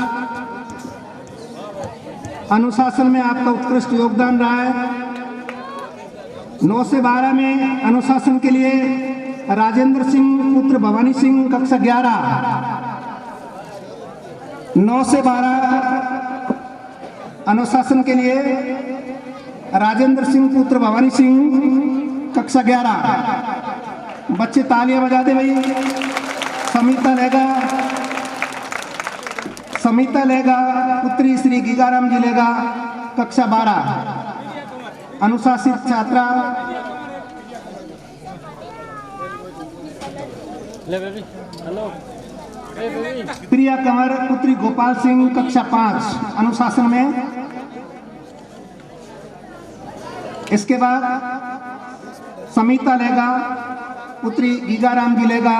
अनुशासन में आपका उत्कृष्ट योगदान रहा है। 9 से 12 में अनुशासन के लिए राजेंद्र सिंह पुत्र भवानी सिंह कक्षा 11। 9 से 12 अनुशासन के लिए राजेंद्र सिंह पुत्र भवानी सिंह कक्षा 11। बच्चे तालियां बजा दे भाई। समिता लेगा पुत्री श्री गीगाराम जी लेगा कक्षा 12। अनुशासित छात्रा प्रिया कंवर पुत्री गोपाल सिंह कक्षा 5 अनुशासन में। इसके बाद समिता लेगा पुत्री गीगाराम जी लेगा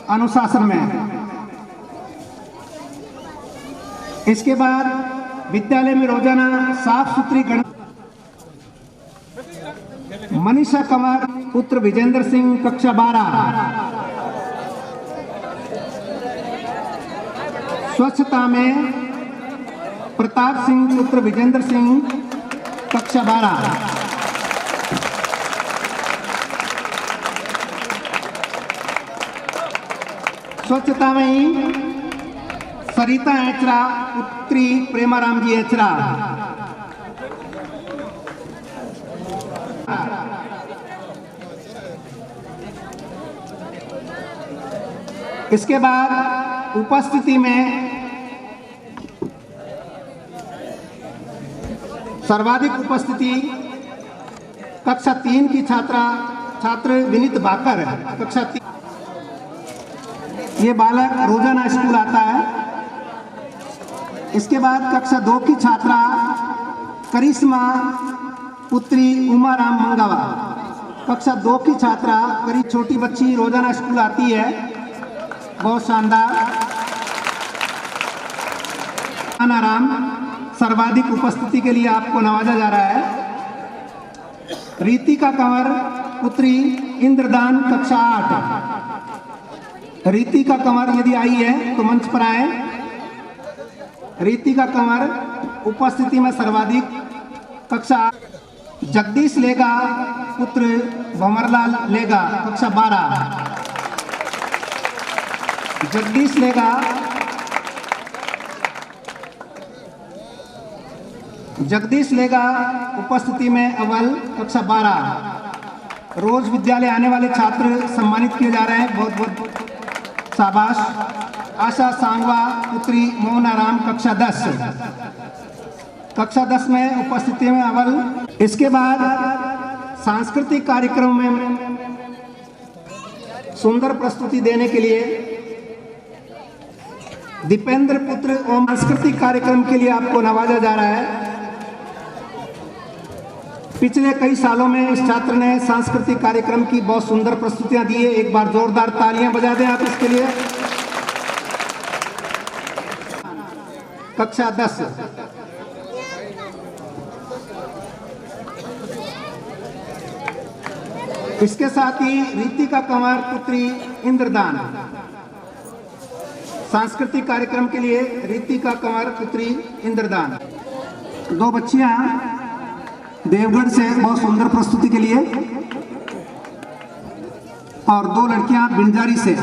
अनुशासन में। इसके बाद विद्यालय में रोजाना साफ सुथरी मनीषा कंवर पुत्र विजेंद्र सिंह कक्षा 12। स्वच्छता में प्रताप सिंह पुत्र विजेंद्र सिंह कक्षा 12। स्वच्छता में ही सरिता एचरा पुत्री प्रेमाराम जी एचरा। इसके बाद उपस्थिति में सर्वाधिक उपस्थिति कक्षा 3 की छात्र विनीत बाकर कक्षा 3। ये बालक रोजाना स्कूल आता है। इसके बाद कक्षा 2 की छात्रा करिश्मा पुत्री उमाराम मंगावा। कक्षा 2 की छात्रा करीब छोटी बच्ची रोजाना स्कूल आती है, बहुत शानदार। आनाराम सर्वाधिक उपस्थिति के लिए आपको नवाजा जा रहा है। रीतिका कंवर पुत्री इंद्रदान कक्षा 8। रीतिका कंवर यदि आई है तो मंच पर आए। रीतिका कंवर उपस्थिति में सर्वाधिक कक्षा 8। जगदीश लेगा पुत्र भंवरलाल लेगा कक्षा 12। जगदीश लेगा उपस्थिति में अव्वल कक्षा 12। रोज विद्यालय आने वाले छात्र सम्मानित किए जा रहे हैं, बहुत बहुत शाबाश। आशा सांगवा पुत्री मोहनाराम कक्षा 10। कक्षा 10 में उपस्थिति में अव्वल। इसके बाद सांस्कृतिक कार्यक्रम में सुंदर प्रस्तुति देने के लिए दीपेंद्र पुत्र ओम सांस्कृतिक कार्यक्रम के लिए आपको नवाजा जा रहा है। पिछले कई सालों में इस छात्र ने सांस्कृतिक कार्यक्रम की बहुत सुंदर प्रस्तुतियां दी है। एक बार जोरदार तालियां बजा दें आप इसके लिए। कक्षा 10। इसके साथ ही रीतिका कंवर पुत्री इंद्रदान। सांस्कृतिक कार्यक्रम के लिए रीतिका कंवर पुत्री इंद्रदान। 2 बच्चियां देवगढ़ से बहुत सुंदर प्रस्तुति के लिए, और 2 लड़कियां बिंजारी से।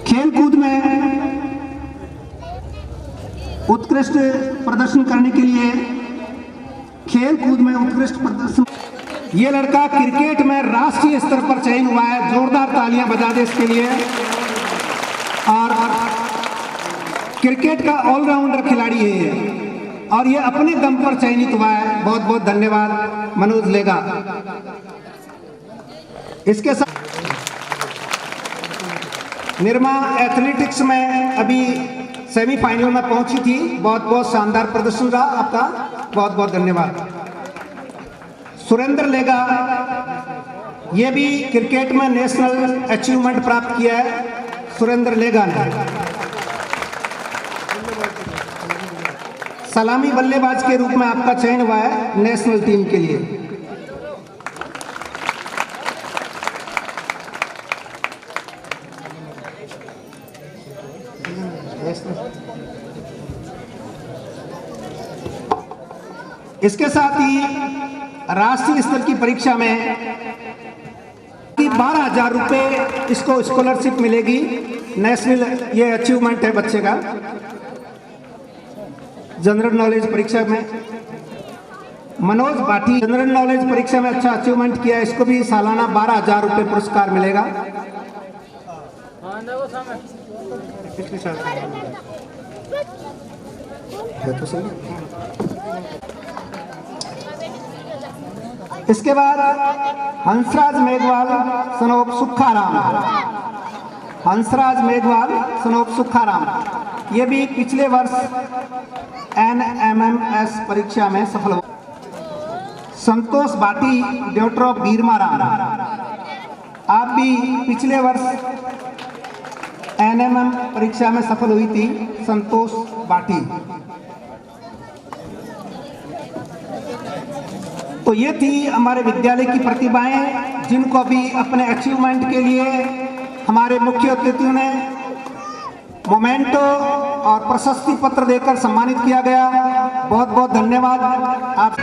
खेलकूद में उत्कृष्ट प्रदर्शन करने के लिए ये लड़का क्रिकेट में राष्ट्रीय स्तर पर चयन हुआ है। जोरदार तालियां बजा दे इसके लिए। और क्रिकेट का ऑलराउंडर खिलाड़ी है ये, और ये अपने दम पर चयनित हुआ है। बहुत बहुत धन्यवाद मनोज लेगा। इसके साथ निर्मा एथलेटिक्स में अभी सेमीफाइनल में पहुंची थी। बहुत बहुत शानदार प्रदर्शन रहा आपका, बहुत बहुत धन्यवाद। सुरेंद्र लेगा, ये भी क्रिकेट में नेशनल अचीवमेंट प्राप्त किया है। सुरेंद्र लेगा ने सलामी बल्लेबाज के रूप में आपका चयन हुआ है नेशनल टीम के लिए। इसके साथ ही राष्ट्रीय स्तर की परीक्षा में 12,000 रुपये इसको स्कॉलरशिप मिलेगी। नेशनल ये अचीवमेंट है बच्चे का। जनरल नॉलेज परीक्षा में मनोज भाटी जनरल नॉलेज परीक्षा में अच्छा अचीवमेंट किया, इसको भी सालाना 12,000 रुपये पुरस्कार मिलेगा। इसके बाद हंसराज मेघवाल सनोप सुखाराम, हंसराज मेघवाल सनोप सुखाराम ये भी पिछले वर्ष NMMS परीक्षा में सफल हुआ। संतोष भाटी डॉक्टर ऑफ गिरमाराम, आप भी पिछले वर्ष NMM परीक्षा में सफल हुई थी संतोष भाटी। तो ये थी हमारे विद्यालय की प्रतिभाएं जिनको अभी अपने अचीवमेंट के लिए हमारे मुख्य अतिथियों ने मोमेंटो और प्रशस्ति पत्र देकर सम्मानित किया गया। बहुत बहुत धन्यवाद आप।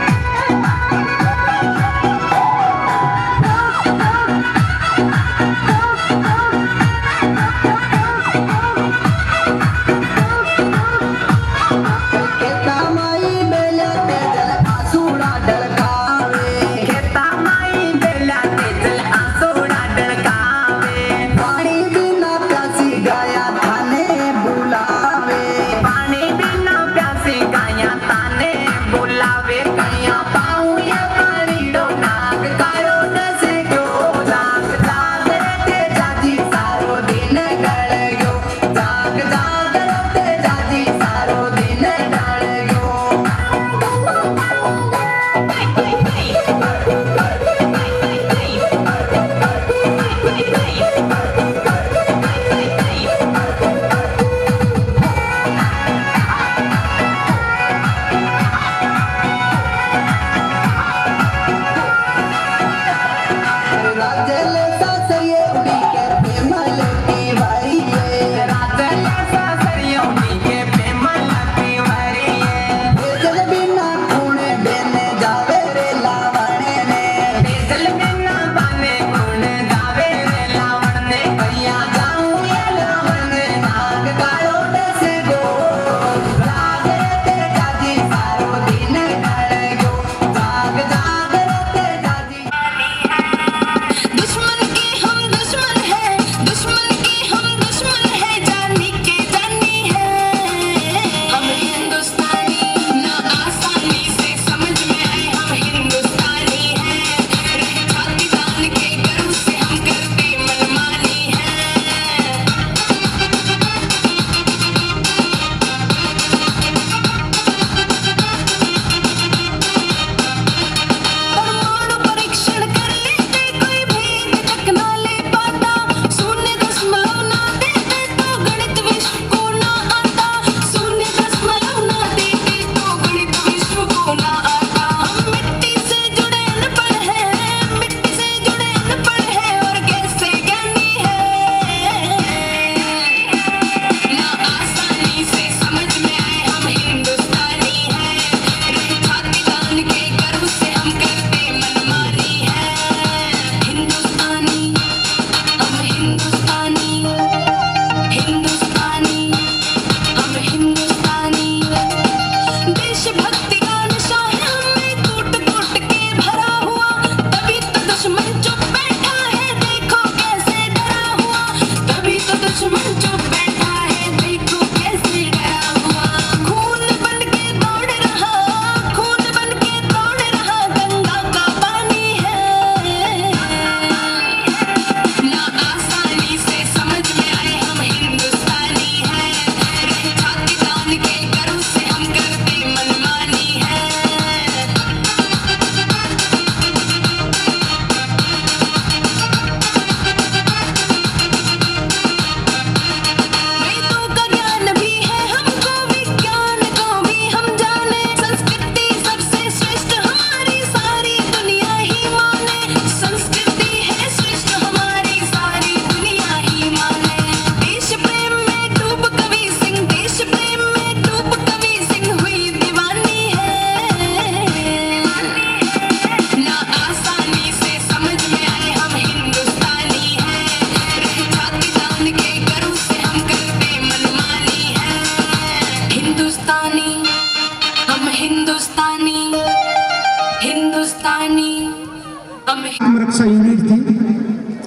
पानी बिना प्यासी गाया ताने बुलावे गया।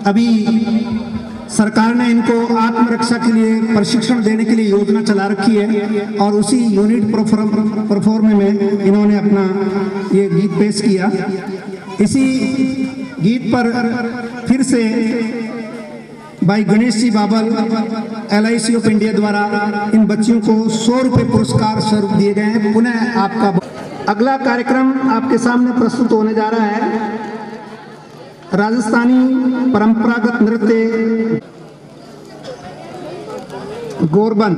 अभी सरकार ने इनको आत्मरक्षा के लिए प्रशिक्षण देने के लिए योजना चला रखी है और उसी यूनिट परफॉर्म में इन्होंने अपना ये गीत पेश किया। इसी गीत पर फिर से भाई गणेश जी बाबल LIC ऑफ इंडिया द्वारा इन बच्चियों को 100 रुपये पुरस्कार स्वरूप दिए गए हैं। पुनः आपका अगला कार्यक्रम आपके सामने प्रस्तुत होने जा रहा है राजस्थानी परंपरागत नृत्य गोरबन।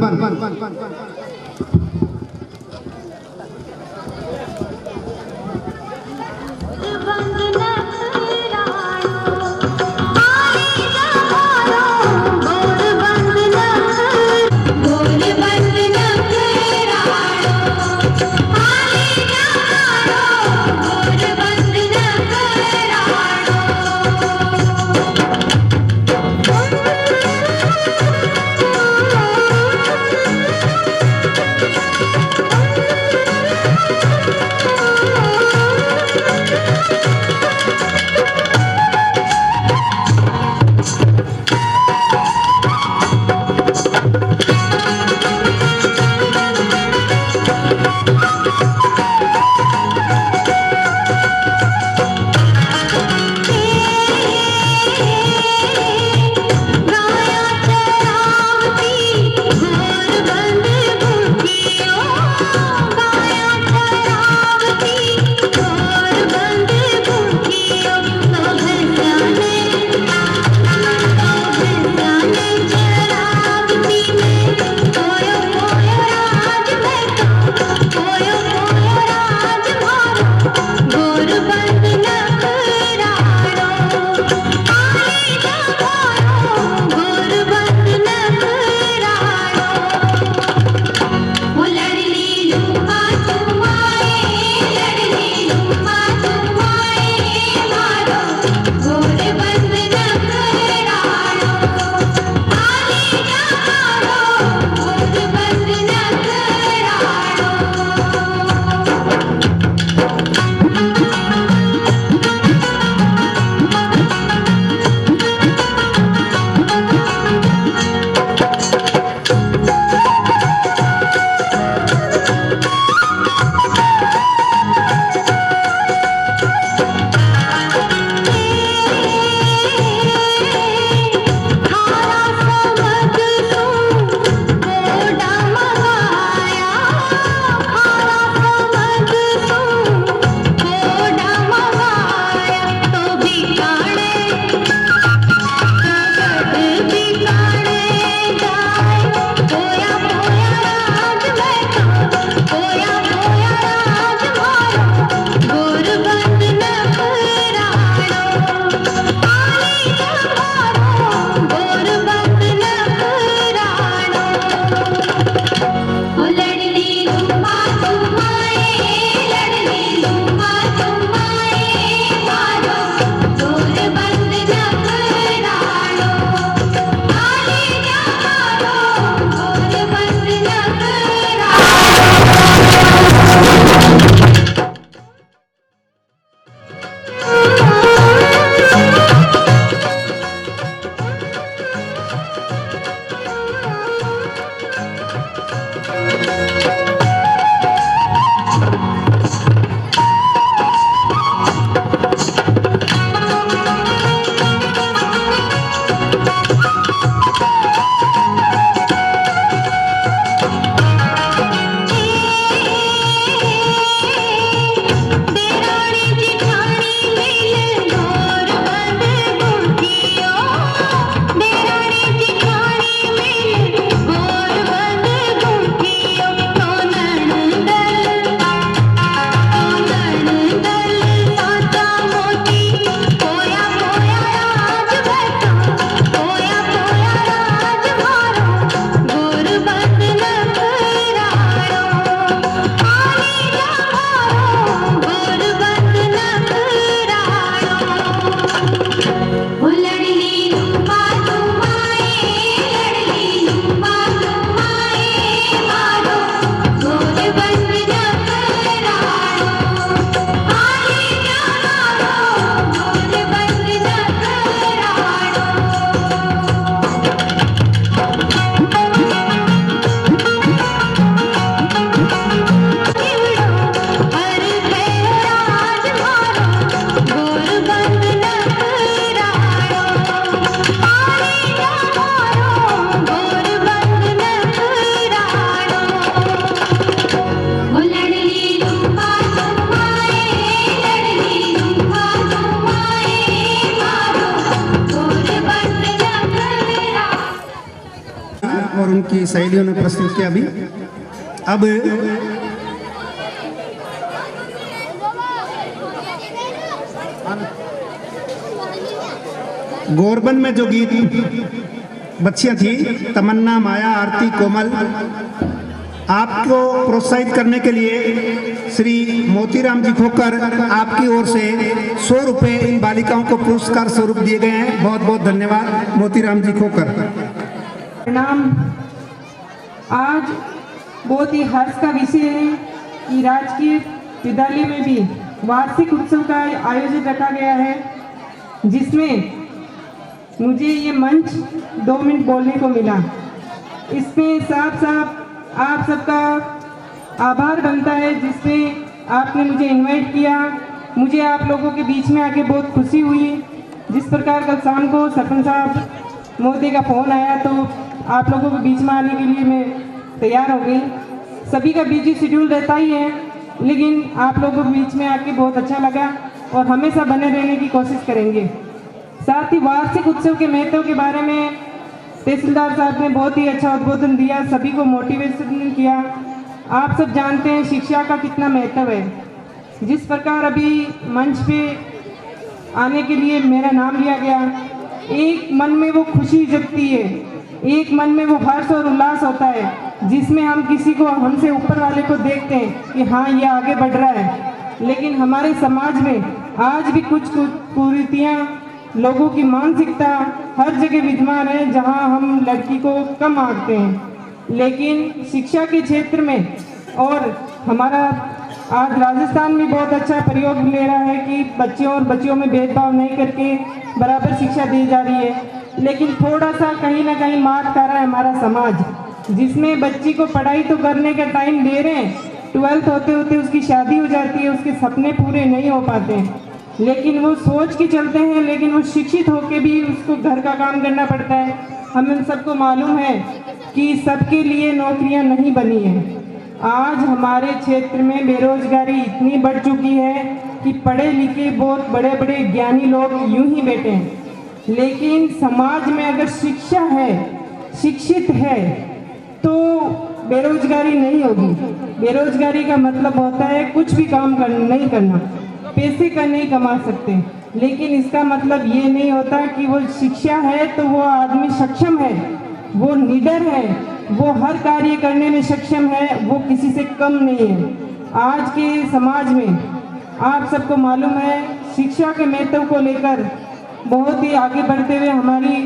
और उनकी सहेलियों ने प्रस्तुत किया। अभी अब गोरबन में जो गीत बच्चियां थी, तमन्ना, माया, आरती, कोमल, आपको प्रोत्साहित करने के लिए श्री मोतीराम जी खोकर आपकी ओर से 100 रुपये इन बालिकाओं को पुरस्कार स्वरूप दिए गए हैं। बहुत बहुत धन्यवाद मोतीराम जी खोकर। प्रणाम। आज बहुत ही हर्ष का विषय है कि राजकीय विद्यालय में भी वार्षिक उत्सव का आयोजन रखा गया है, जिसमें मुझे ये मंच 2 मिनट बोलने को मिला। इसमें साफ साफ आप सबका आभार बनता है, जिसमें आपने मुझे इनवाइट किया। मुझे आप लोगों के बीच में आके बहुत खुशी हुई। जिस प्रकार कल शाम को सरपंच साहब मोदी का फ़ोन आया तो आप लोगों के बीच में आने के लिए मैं तैयार हो गई। सभी का बिजी शेड्यूल रहता ही है, लेकिन आप लोगों के बीच में आके बहुत अच्छा लगा और हमेशा बने रहने की कोशिश करेंगे। साथ ही वार्षिक उत्सव के महत्व के बारे में तहसीलदार साहब ने बहुत ही अच्छा उद्बोधन दिया, सभी को मोटिवेशन किया। आप सब जानते हैं शिक्षा का कितना महत्व है। जिस प्रकार अभी मंच पे आने के लिए मेरा नाम लिया गया, एक मन में वो खुशी जगती है, एक मन में वो हर्ष और उल्लास होता है, जिसमें हम किसी को, हमसे ऊपर वाले को देखते हैं कि हाँ ये आगे बढ़ रहा है। लेकिन हमारे समाज में आज भी कुछ कुरीतियाँ, लोगों की मानसिकता हर जगह विद्यमान है, जहां हम लड़की को कम आंकते हैं। लेकिन शिक्षा के क्षेत्र में और हमारा आज राजस्थान भी बहुत अच्छा प्रयोग ले रहा है कि बच्चों और बच्चियों में भेदभाव नहीं करके बराबर शिक्षा दी जा रही है। लेकिन थोड़ा सा कहीं ना कहीं मात खा रहा है हमारा समाज, जिसमें बच्ची को पढ़ाई तो करने का टाइम दे रहे हैं, 12th होते होते उसकी शादी हो जाती है, उसके सपने पूरे नहीं हो पाते हैं। लेकिन वो सोच के चलते हैं, लेकिन वो शिक्षित होके भी उसको घर का काम करना पड़ता है। हमें सबको मालूम है कि सबके लिए नौकरियां नहीं बनी हैं। आज हमारे क्षेत्र में बेरोजगारी इतनी बढ़ चुकी है कि पढ़े लिखे बहुत बड़े बड़े ज्ञानी लोग यूं ही बैठे हैं। लेकिन समाज में अगर शिक्षा है, शिक्षित है, तो बेरोजगारी नहीं होगी। बेरोजगारी का मतलब होता है कुछ भी काम नहीं करना, पैसे का नहीं कमा सकते। लेकिन इसका मतलब ये नहीं होता कि वो शिक्षा है तो वो आदमी सक्षम है, वो निडर है, वो हर कार्य करने में सक्षम है, वो किसी से कम नहीं है। आज के समाज में आप सबको मालूम है शिक्षा के महत्व को लेकर बहुत ही आगे बढ़ते हुए हमारी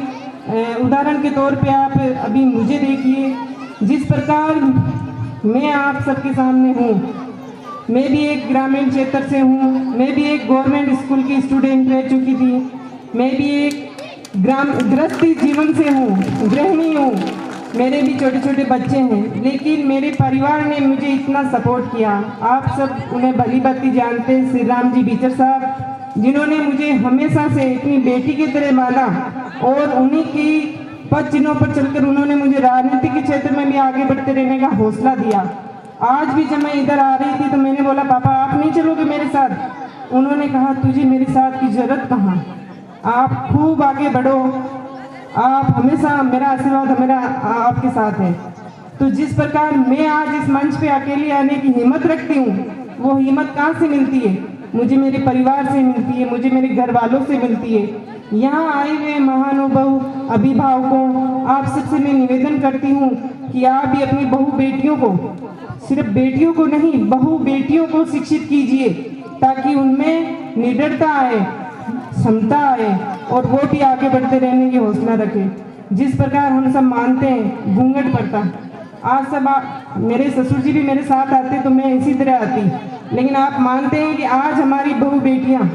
उदाहरण के तौर पे आप अभी मुझे देखिए, जिस प्रकार मैं आप सबके सामने हूँ। मैं भी एक ग्रामीण क्षेत्र से हूँ, मैं भी एक गवर्नमेंट स्कूल की स्टूडेंट रह चुकी थी, मैं भी एक गृहस्थी जीवन से हूँ, गृहिणी हूँ, मेरे भी छोटे छोटे बच्चे हैं। लेकिन मेरे परिवार ने मुझे इतना सपोर्ट किया। आप सब उन्हें भली भांति जानते हैं, श्री राम जी बीचर साहब, जिन्होंने मुझे हमेशा से अपनी बेटी की तरह माना और उन्हीं की पद चिन्हों पर चलकर उन्होंने मुझे राजनीति के क्षेत्र में भी आगे बढ़ते रहने का हौसला दिया। आज भी जब मैं इधर आ रही थी तो मैंने बोला पापा आप नहीं चलोगे मेरे साथ? उन्होंने कहा तुझे मेरे साथ की जरूरत कहाँ, आप खूब आगे बढ़ो, आप हमेशा, मेरा आशीर्वाद मेरा आपके साथ है। तो जिस प्रकार मैं आज इस मंच पे अकेले आने की हिम्मत रखती हूँ, वो हिम्मत कहाँ से मिलती है? मुझे मेरे परिवार से मिलती है, मुझे मेरे घर वालों से मिलती है। यहाँ आए हुए महानुभाव अभिभावकों, आप सबसे मैं निवेदन करती हूँ कि आप भी अपनी बहू बेटियों को, सिर्फ बेटियों को नहीं, बहू बेटियों को शिक्षित कीजिए, ताकि उनमें निडरता आए, क्षमता आए और वो भी आगे बढ़ते रहने की हौसला रखें। जिस प्रकार हम सब मानते हैं घूंघट पड़ता, आज सब मेरे ससुर जी भी मेरे साथ आते तो मैं इसी तरह आती, लेकिन आप मानते हैं कि आज हमारी बहू बेटियाँ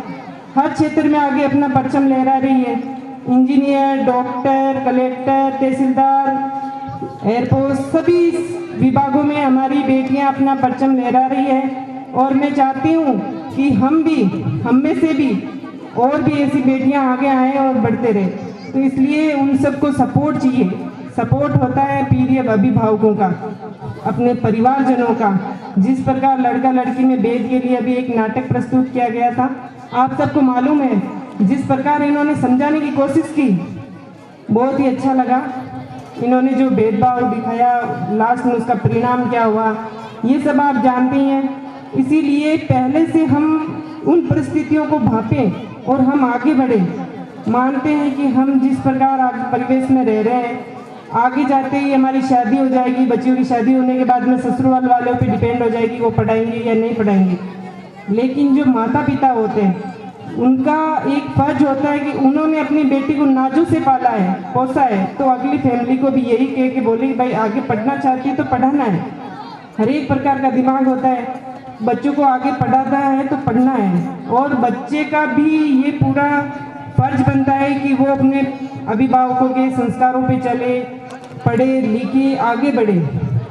हर क्षेत्र में आगे अपना परचम लहरा रही है। इंजीनियर, डॉक्टर, कलेक्टर, तहसीलदार, एयरपोर्ट, सभी विभागों में हमारी बेटियां अपना परचम लहरा रही है। और मैं चाहती हूँ कि हम में से भी और भी ऐसी बेटियां आगे आएँ और बढ़ते रहे। तो इसलिए उन सबको सपोर्ट चाहिए। सपोर्ट होता है पीढ़ी अभिभावकों का, अपने परिवारजनों का। जिस प्रकार लड़का लड़की में भेद के लिए अभी एक नाटक प्रस्तुत किया गया था, आप सबको मालूम है जिस प्रकार इन्होंने समझाने की कोशिश की, बहुत ही अच्छा लगा। इन्होंने जो भेदभाव दिखाया, लास्ट में उसका परिणाम क्या हुआ, ये सब आप जानते हैं। इसीलिए पहले से हम उन परिस्थितियों को भांपें और हम आगे बढ़ें। मानते हैं कि हम जिस प्रकार आज परिवेश में रह रहे हैं, आगे जाते ही हमारी शादी हो जाएगी, बच्चियों की शादी होने के बाद में ससुराल वालों पे डिपेंड हो जाएगी वो पढ़ाएंगे या नहीं पढ़ाएंगे। लेकिन जो माता पिता होते हैं उनका एक फर्ज होता है कि उन्होंने अपनी बेटी को नाजों से पाला है, पोसा है, तो अगली फैमिली को भी यही कह के बोले कि भाई आगे पढ़ना चाहती है तो पढ़ाना है। हर एक प्रकार का दिमाग होता है, बच्चों को आगे पढ़ाना है तो पढ़ना है। और बच्चे का भी ये पूरा फर्ज बनता है कि वो अपने अभिभावकों के संस्कारों पे चले, पढ़े लिखे, आगे बढ़े।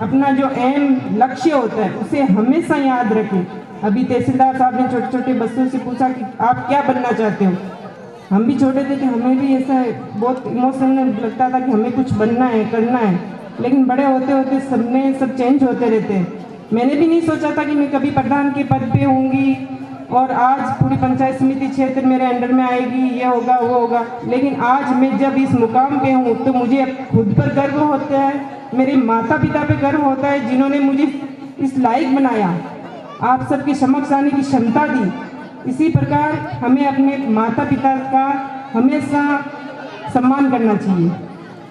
अपना जो एम लक्ष्य होता है उसे हमेशा याद रखें। अभी तहसीलदार साहब ने छोटे छोटे बच्चों से पूछा कि आप क्या बनना चाहते हो। हम भी छोटे थे कि हमें भी ऐसा बहुत इमोशनल लगता था कि हमें कुछ बनना है, करना है। लेकिन बड़े होते होते सब चेंज होते रहते हैं। मैंने भी नहीं सोचा था कि मैं कभी प्रधान के पद पे होंगी और आज पूरी पंचायत समिति क्षेत्र मेरे अंडर में आएगी, ये होगा वो होगा। लेकिन आज मैं जब इस मुकाम पे हूँ तो मुझे खुद पर गर्व होता है, मेरे माता पिता पे गर्व होता है जिन्होंने मुझे इस लायक बनाया, आप सबके समक्ष आने की क्षमता दी। इसी प्रकार हमें अपने माता पिता का हमेशा सम्मान करना चाहिए।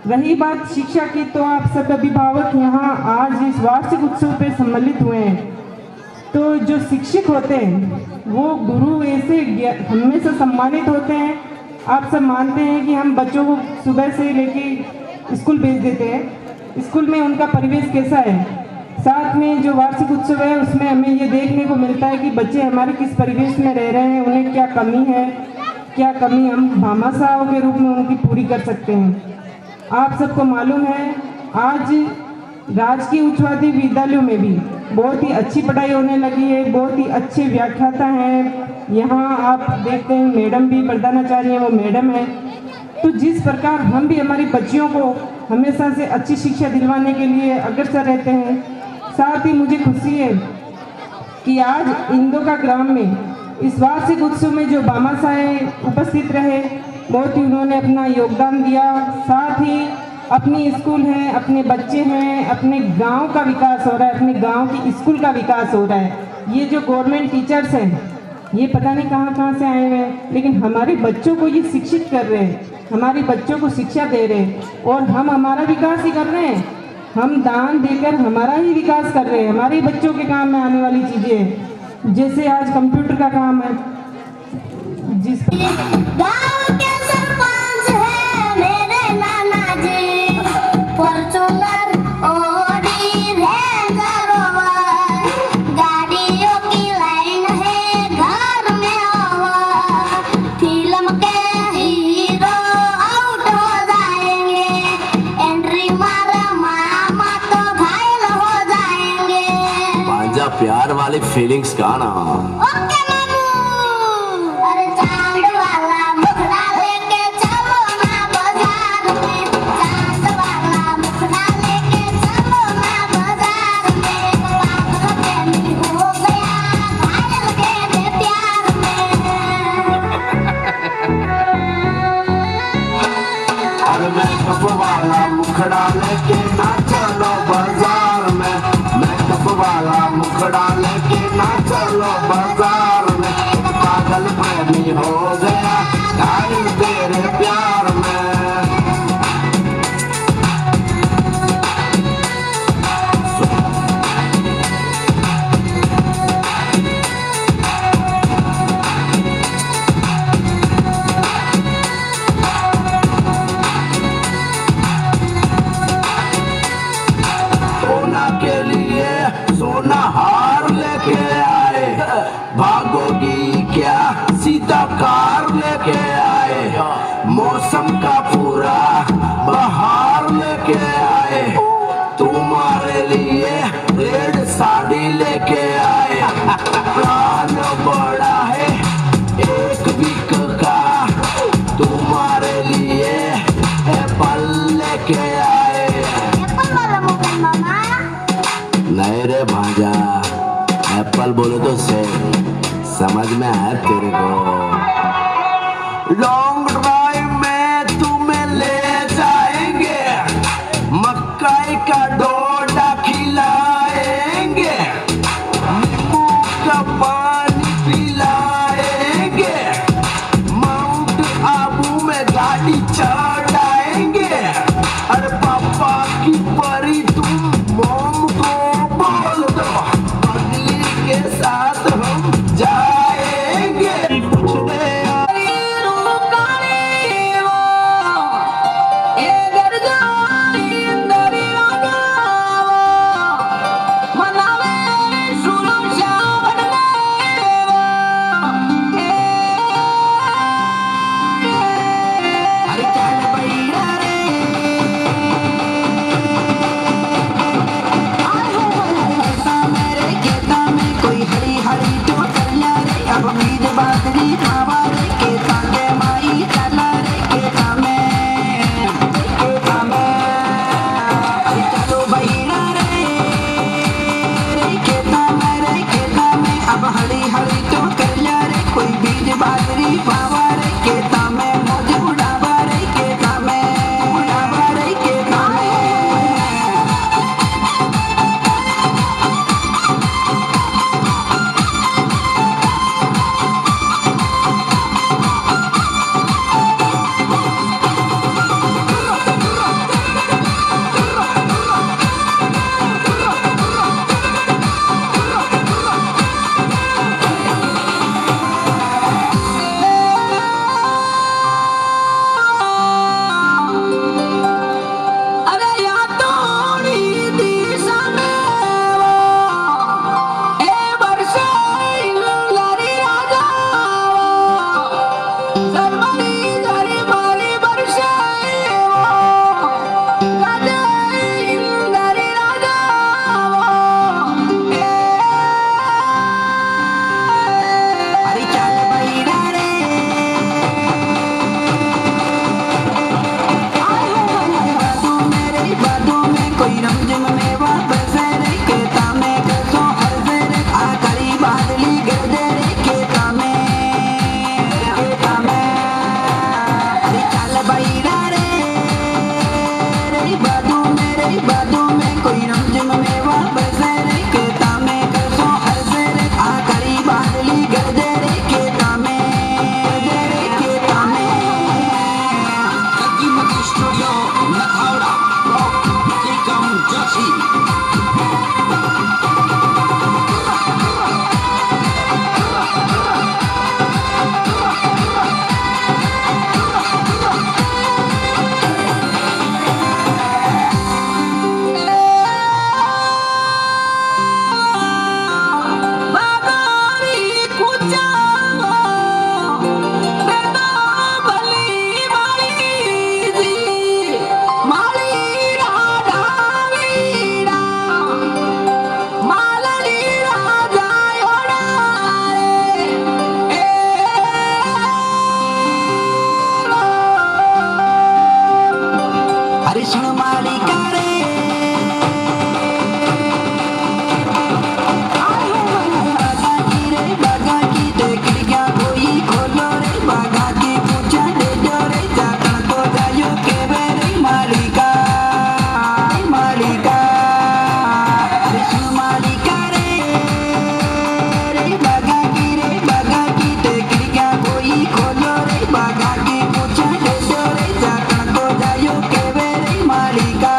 रही बात शिक्षा की, तो आप सब अभिभावक यहाँ आज इस वार्षिक उत्सव पे सम्मिलित हुए हैं। तो जो शिक्षक होते हैं वो गुरु ऐसे हमेशा सम्मानित होते हैं। आप सब मानते हैं कि हम बच्चों को सुबह से लेके स्कूल भेज देते हैं, स्कूल में उनका परिवेश कैसा है। साथ में जो वार्षिक उत्सव है उसमें हमें ये देखने को मिलता है कि बच्चे हमारे किस परिवेश में रह रहे हैं, उन्हें क्या कमी है, क्या कमी हम भामाशाहों के रूप में उनकी पूरी कर सकते हैं। आप सबको मालूम है आज राजकीय उच्च माध्यमिक विद्यालयों में भी बहुत ही अच्छी पढ़ाई होने लगी है, बहुत ही अच्छे व्याख्याता हैं। यहाँ आप देखते हैं मैडम भी प्रधानाचार्य हैं, वो मैडम है। तो जिस प्रकार हम भी हमारी बच्चियों को हमेशा से अच्छी शिक्षा दिलवाने के लिए अग्रसर रहते हैं, साथ ही मुझे खुशी है कि आज इंदो का ग्राम में इस वार्षिक उत्सव में जो भामाशाह उपस्थित रहे, बहुत ही उन्होंने अपना योगदान दिया। साथ ही अपनी स्कूल है, अपने बच्चे हैं, अपने गांव का विकास हो रहा है, अपने गांव की स्कूल का विकास हो रहा है। ये जो गवर्नमेंट टीचर्स हैं ये पता नहीं कहाँ से आए हुए हैं, लेकिन हमारे बच्चों को ये शिक्षित कर रहे हैं, हमारे बच्चों को शिक्षा दे रहे हैं और हम हमारा विकास ही कर रहे हैं। हम दान देकर हमारा ही विकास कर रहे हैं, हमारे बच्चों के काम में आने वाली चीज़ें हैं। जैसे आज कंप्यूटर का काम है, जिस गाँव के सरपंच है मेरे नाना जी, फॉर्च्यूनर ऑडी रेंजर रोवर, गाड़ियों की लाइन है घर में ओवर, फिल्म के हीरो आउट हो जाएंगे, एंट्री मारे मामा तो घायल हो जाएंगे। पांजा प्यार वाली फीलिंग्स का ना। ओके मामू, अरे चांद वाला मुखड़ा लेके चलो ना बाजार में, चांद वाला मुखड़ा लेके चलो ना बाजार में, पागल प्रेमी हो गया घायल के प्यार में। अरे मेकअप वाला मुखड़ा लेके ना चलो बाजार में, मेकअप वाला मुखड़ा लेके ना चलो बाजार में, पागल प्रेमी हो गया घायल तेरे प्यार में। सोना के लिए सोना हार लेके आए, भागोगी क्या सीधा कार लेके आए, मौसम का पूरा बहार लेके आए, तुम्हारे लिए रेड साड़ी लेके आए, प्लान बड़ा है एक वीक का, तुम्हारे लिए एप्पल लेके आए। एप्पल वाला मोबाइल मामा, नहीं रे भांजा, एप्पल बोलो तो से समझ में आया तेरे को। लॉन्ग ड्राइव में तुम्हें ले जाएंगे, रिमझिम मेवा बरसे रे खेता में करसों हरसे रे आखरी बादली गरजे रे खेता में Kaki Maki Studio Nakhaura Tikam Joshi हरिषण मालिका रे बागा की खिड़कियां कोई खोलो रे बागा की पूछा दे दो रे जाकर तो जायो के रे मालिका हरिषण मालिका रे बागा की खिड़कियां कोई खोलो रे बागा की पूछा दे दो रे जाकर तो जायो के मालिका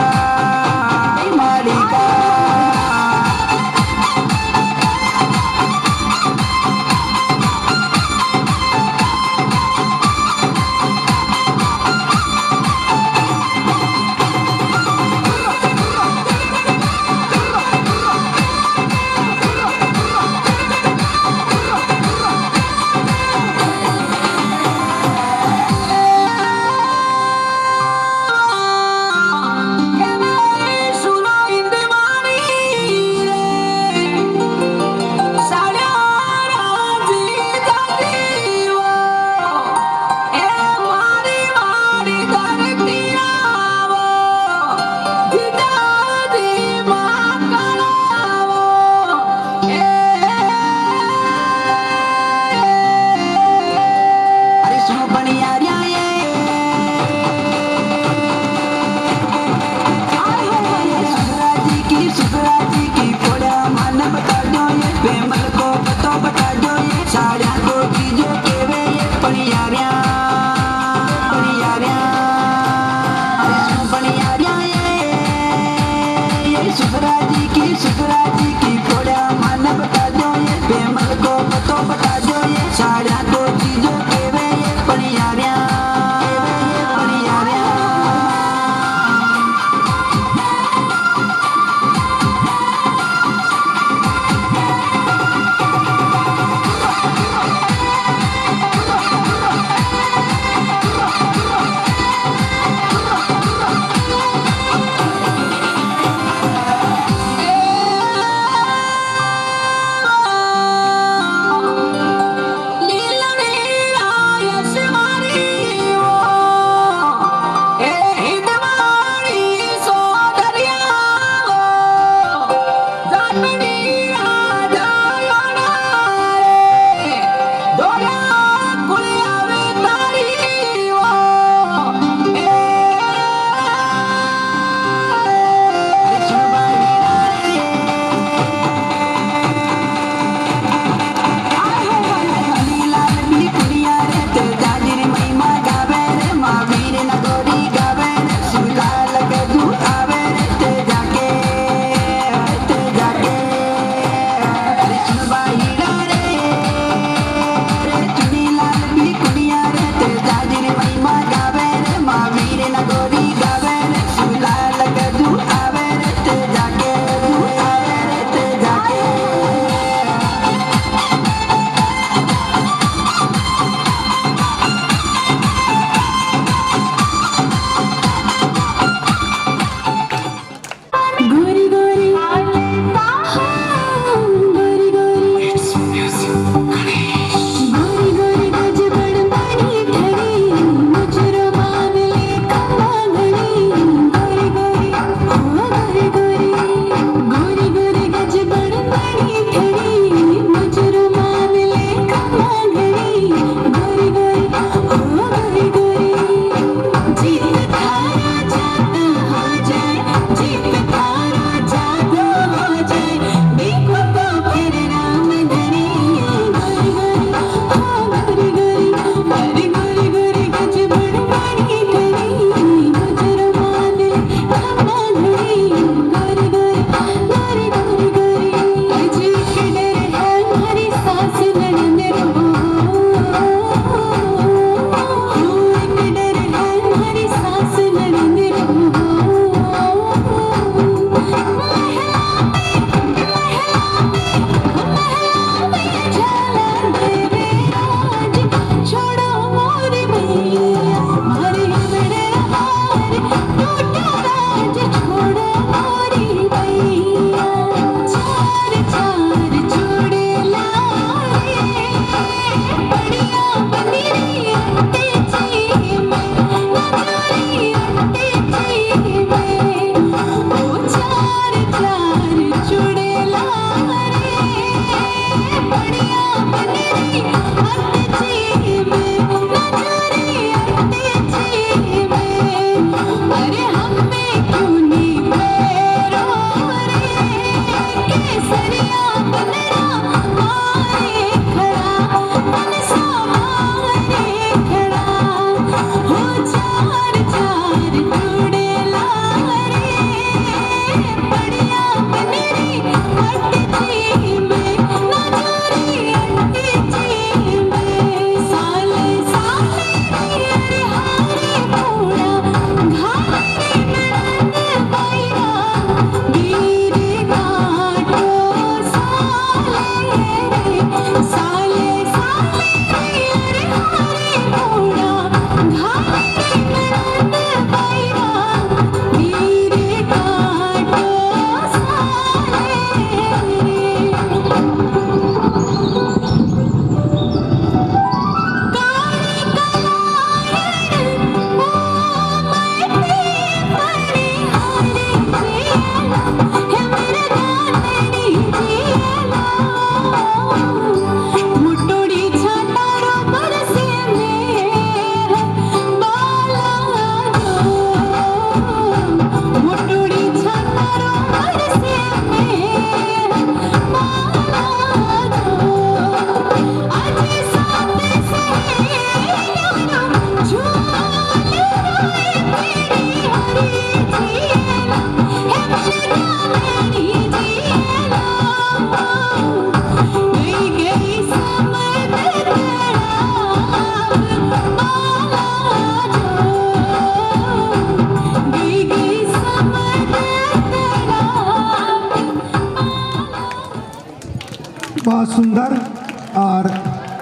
बहुत सुंदर। और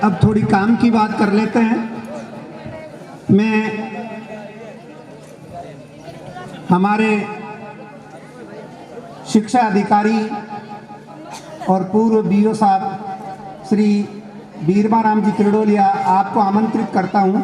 अब थोड़ी काम की बात कर लेते हैं। मैं हमारे शिक्षा अधिकारी और पूर्व बीओ साहब श्री बीरबा राम जी किरडोलिया आपको आमंत्रित करता हूं